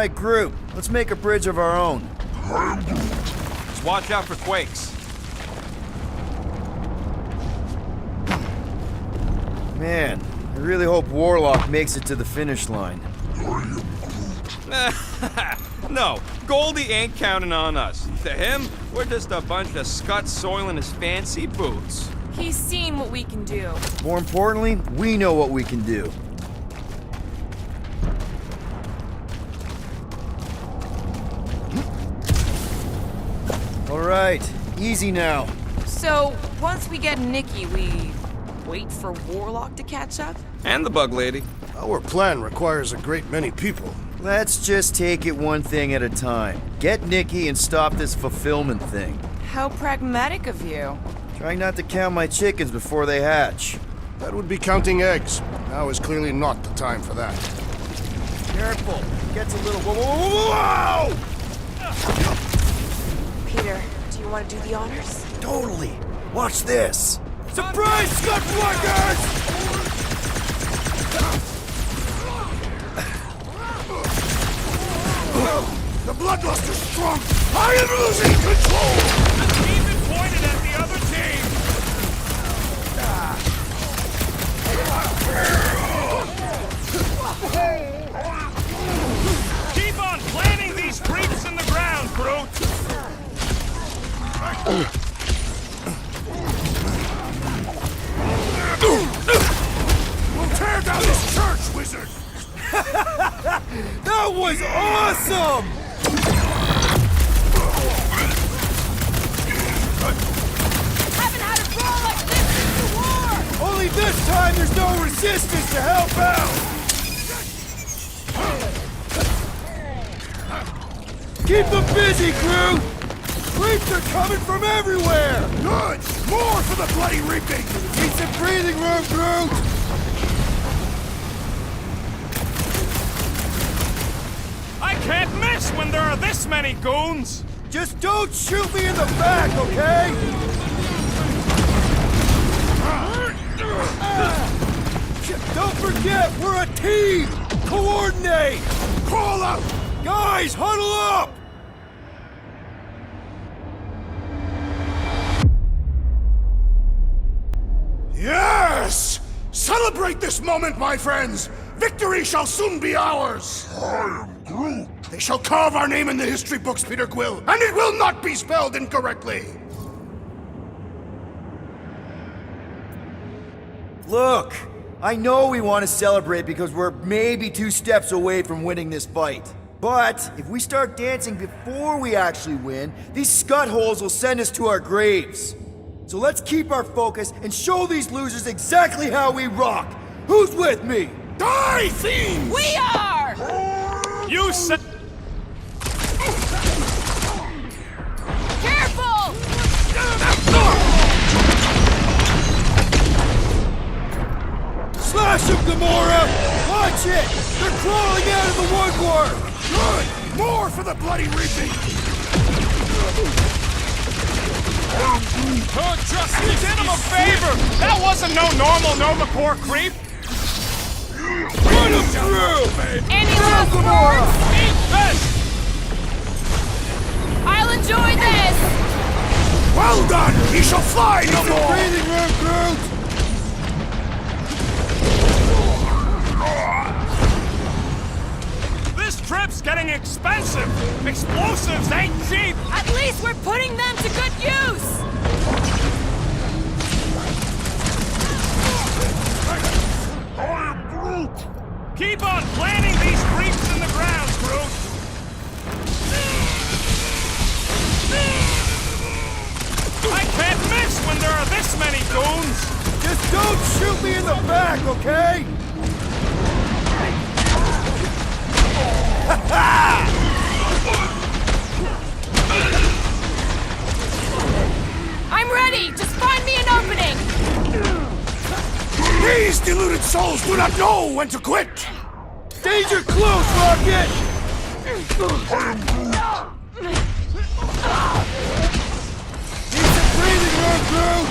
B: right, Groot. Let's make a bridge of our own.
J: Just watch out for quakes.
B: Man, I really hope Warlock makes it to the finish line.
J: No, Goldie ain't counting on us. To him, we're just a bunch of scuts soiling his fancy boots.
Q: He's seen what we can do.
B: More importantly, we know what we can do. All right, easy now.
Q: So, once we get Nikki, we wait for Warlock to catch up?
J: And the bug lady.
H: Our plan requires a great many people.
B: Let's just take it one thing at a time. Get Nikki and stop this fulfillment thing.
Q: How pragmatic of you.
B: Trying not to count my chickens before they hatch.
H: That would be counting eggs. Now is clearly not the time for that.
B: Careful. It gets a little... Whoa!
Q: Peter, do you want to do the honors?
B: Totally. Watch this. Surprise, Scudflaggers!
H: The bloodluster's strong! I am losing control!
M: Keep it pointed at the other team! Keep on planting these creeps in the ground, Groot!
H: We'll tear down this church, wizard!
B: That was awesome!
N: Haven't had a brawl like this since the war!
B: Only this time there's no resistance to help out! Keep them busy, crew! Creeps are coming from everywhere!
H: Good! More for the bloody reaping!
B: Need some breathing room, Groot!
M: I can't miss when there are this many goons!
B: Just don't shoot me in the back, okay? Don't forget, we're a team! Coordinate!
H: Call out!
B: Guys, huddle up!
H: Yes! Celebrate this moment, my friends! Victory shall soon be ours! I am Groot! They shall carve our name in the history books, Peter Quill, and it will not be spelled incorrectly!
B: Look, I know we want to celebrate because we're maybe 2 steps away from winning this fight. But if we start dancing before we actually win, these scut holes will send us to our graves. So let's keep our focus and show these losers exactly how we rock. Who's with me?
H: Die, fiends!
N: We are!
M: You said...
N: Careful!
B: Slash them, Gamora! Watch it! They're crawling out of the woodwork!
H: Good! More for the bloody reaping!
M: Oh, just you did him a favor! That wasn't no normal Nova Corps creep!
B: Run him through!
N: Any last words?
M: Eat this!
N: I'll enjoy this!
H: Well done! He shall fly no more!
B: Breathing room, Groot!
M: This trip's getting expensive! Explosives ain't cheap!
N: At least we're putting them to good use!
M: Keep on planting these creeps in the ground, Groot! I can't miss when there are this many goons!
B: Just don't shoot me in the back, okay?
N: I'm ready! Just find me an opening!
H: These deluded souls do not know when to quit!
B: Danger close, Rocket! Need some breathing room, Groot!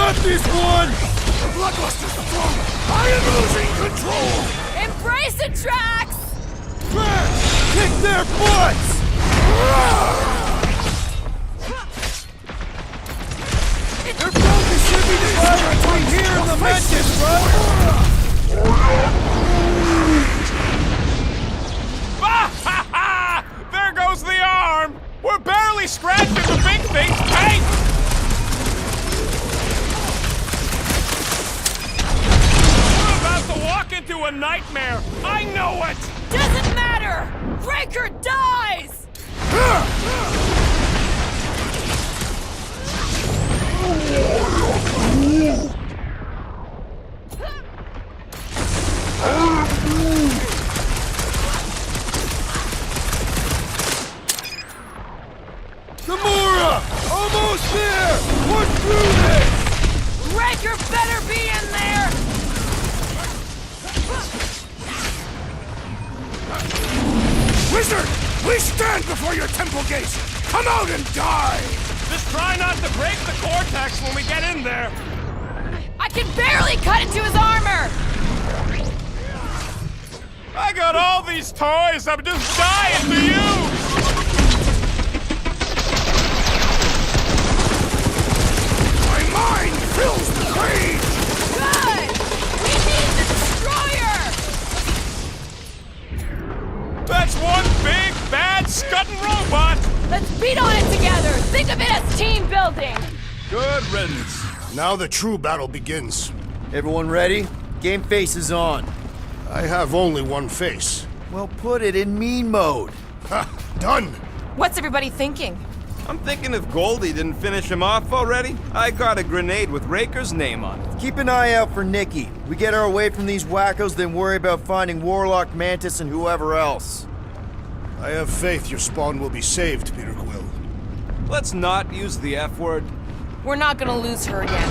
H: got this one! The Bloodluster's strong! I am losing control!
N: Embrace it, Drax!
H: Drax! Kick their butts! Their focus should be divided between here and the Mantis, right?
M: There goes the arm! We're barely scratching the big thing's tank! We're about to walk into a nightmare! I know it!
N: Doesn't matter! Raker dies!
H: Gamora! Almost there! Push through this!
N: Raker better be in there!
H: Wizard! We stand before your temple gates! Come out and die!
M: Just try not to break the cortex when we get in there!
N: I can barely cut into his armor!
M: I got all these toys I'm just dying to use!
H: My mind fills with rage!
N: Good! We need the destroyer!
M: That's one big, bad, scudding robot!
N: Let's beat on it together! Think of it as team building!
M: Good riddance.
H: Now the true battle begins.
B: Everyone ready? Game face is on.
H: I have only one face.
B: Well, put it in mean mode.
H: Ha! Done!
Q: What's everybody thinking?
J: I'm thinking if Goldie didn't finish him off already, I got a grenade with Raker's name on it.
B: Keep an eye out for Nikki. We get her away from these wackos, then worry about finding Warlock, Mantis, and whoever else.
H: I have faith your spawn will be saved, Peter Quill.
J: Let's not use the F word.
Q: We're not gonna lose her again.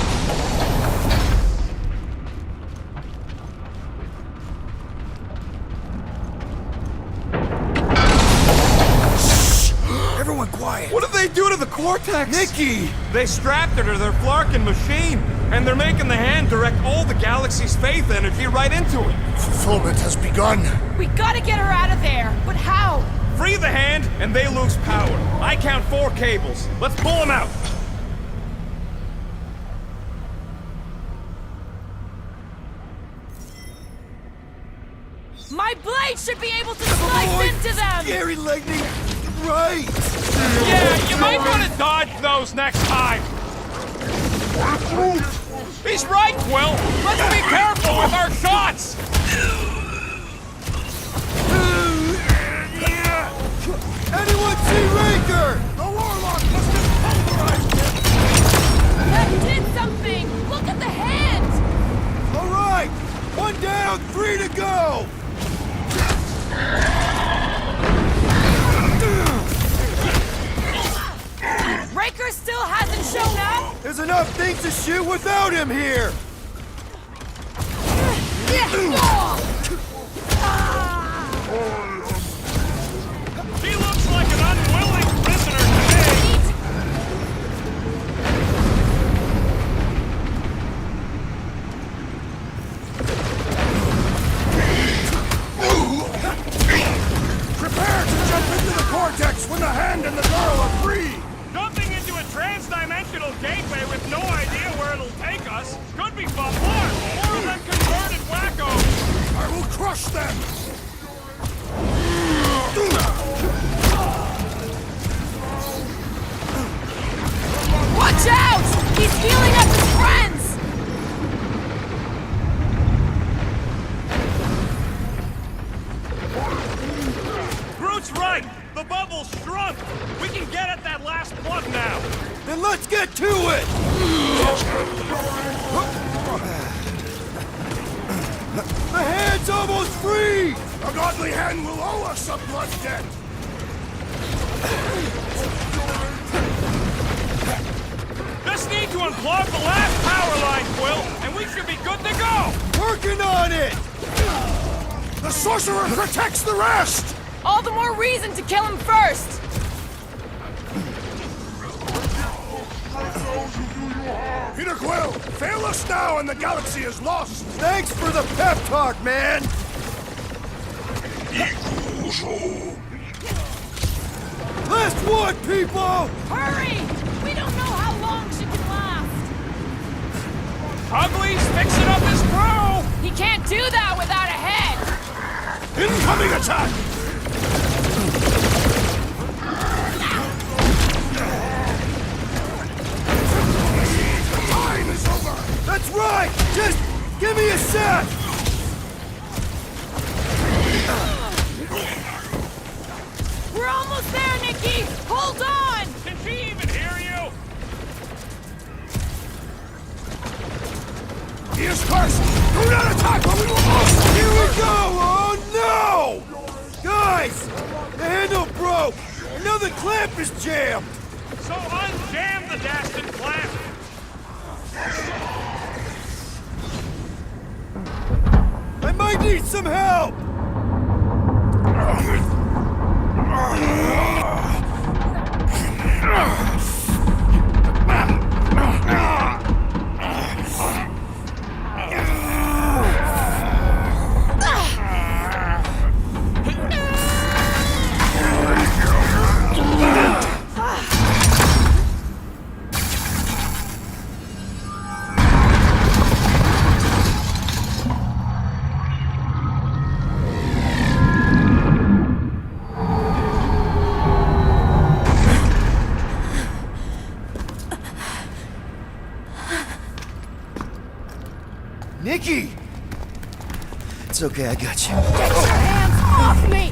B: Everyone quiet!
J: What did they do to the cortex?
B: Nikki!
M: They strapped her to their Flarkin machine, and they're making the hand direct all the galaxy's faith energy right into it.
H: Fulfillment has begun.
N: We gotta get her out of there, but how?
M: Free the hand, and they lose power. I count 4 cables. Let's pull them out.
N: My blade should be able to slice into them!
B: Scary lightning! Right!
M: Yeah, you might want to dodge those next time. He's right, Quill. Let's be careful with our shots.
B: Anyone see Raker?
H: The Warlock must have pulverized him!
N: That did something! Look at the hand!
B: All right! 1 down, 3 to go!
N: Raker still hasn't shown up?
B: There's enough things to shoot without him here!
M: He looks like an unwilling prisoner to me.
H: Prepare to jump into the cortex when the hand and the girl are free!
M: Jumping into a trans-dimensional gateway with no idea where it'll take us could be fun. More of them converted wackos.
H: I will crush them!
N: Watch out! He's healing up his friends!
M: Groot's right. The bubble's shrunk. We can get at that last plug now.
B: Then let's get to it! The hand's almost free!
H: A godly hand will owe us a blood debt!
M: Just need to unplug the last power line, Quill, and we should be good to go!
B: Working on it!
H: The sorcerer protects the rest!
N: All the more reason to kill him first!
H: Peter Quill, Fail us now and the galaxy is lost!
B: Thanks for the pep talk, man! Last one, people!
N: Hurry! We don't know how long she can last!
M: Ugly's fixing up his crow!
N: He can't do that without a head!
H: Incoming attack! Time is over!
B: That's right! Just give me a sec!
N: We're almost there, Nikki! Hold on!
M: Can she even hear you?
H: He is cursed! Do not attack or we will lose!
B: Here we go! Oh no! Guys! The handle broke! Now the clamp is jammed!
M: So unjam the dastard clamp!
B: I might need some help! Nikki! It's okay, I got you.
N: Get your hands off me!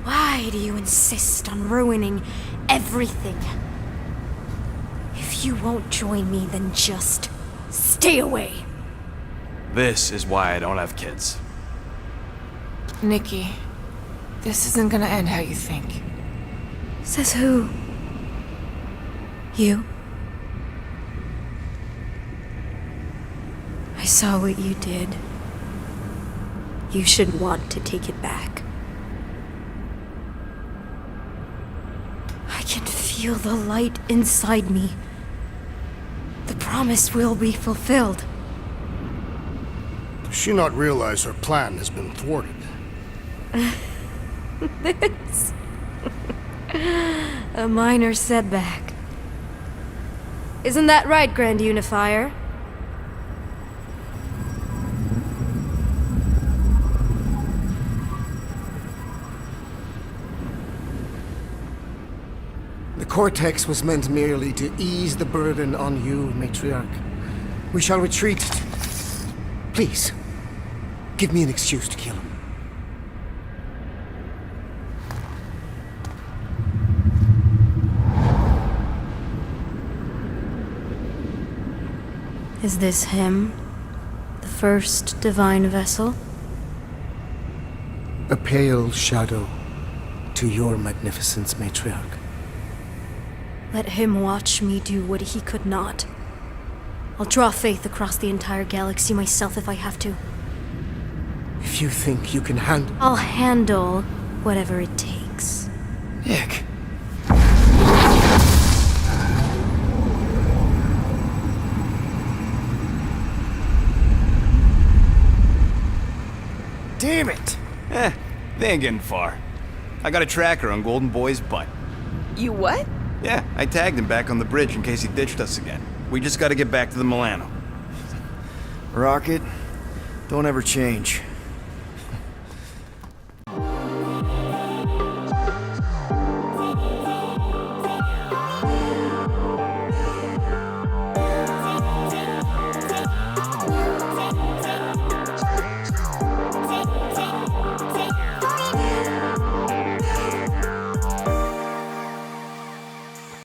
C: Why do you insist on ruining everything? If you won't join me, then just stay away.
K: This is why I don't have kids.
E: Nikki, this isn't gonna end how you think.
C: Says who? You? I saw what you did. You should want to take it back. I can feel the light inside me. The promise will be fulfilled.
H: Does she not realize her plan has been thwarted?
C: This... a minor setback. Isn't that right, Grand Unifier?
O: The Cortex was meant merely to ease the burden on you, Matriarch. We shall retreat. Please, give me an excuse to kill him.
C: Is this him? The first divine vessel?
O: A pale shadow to your magnificence, Matriarch.
C: Let him watch me do what he could not. I'll draw faith across the entire galaxy myself if I have to.
O: If you think you can handle...
C: I'll handle whatever it takes.
B: Nick.
J: Damn it! They ain't getting far. I got a tracker on Golden Boy's butt.
Q: You what?
J: Yeah, I tagged him back on the bridge in case he ditched us again. We just gotta get back to the Milano.
B: Rocket, don't ever change.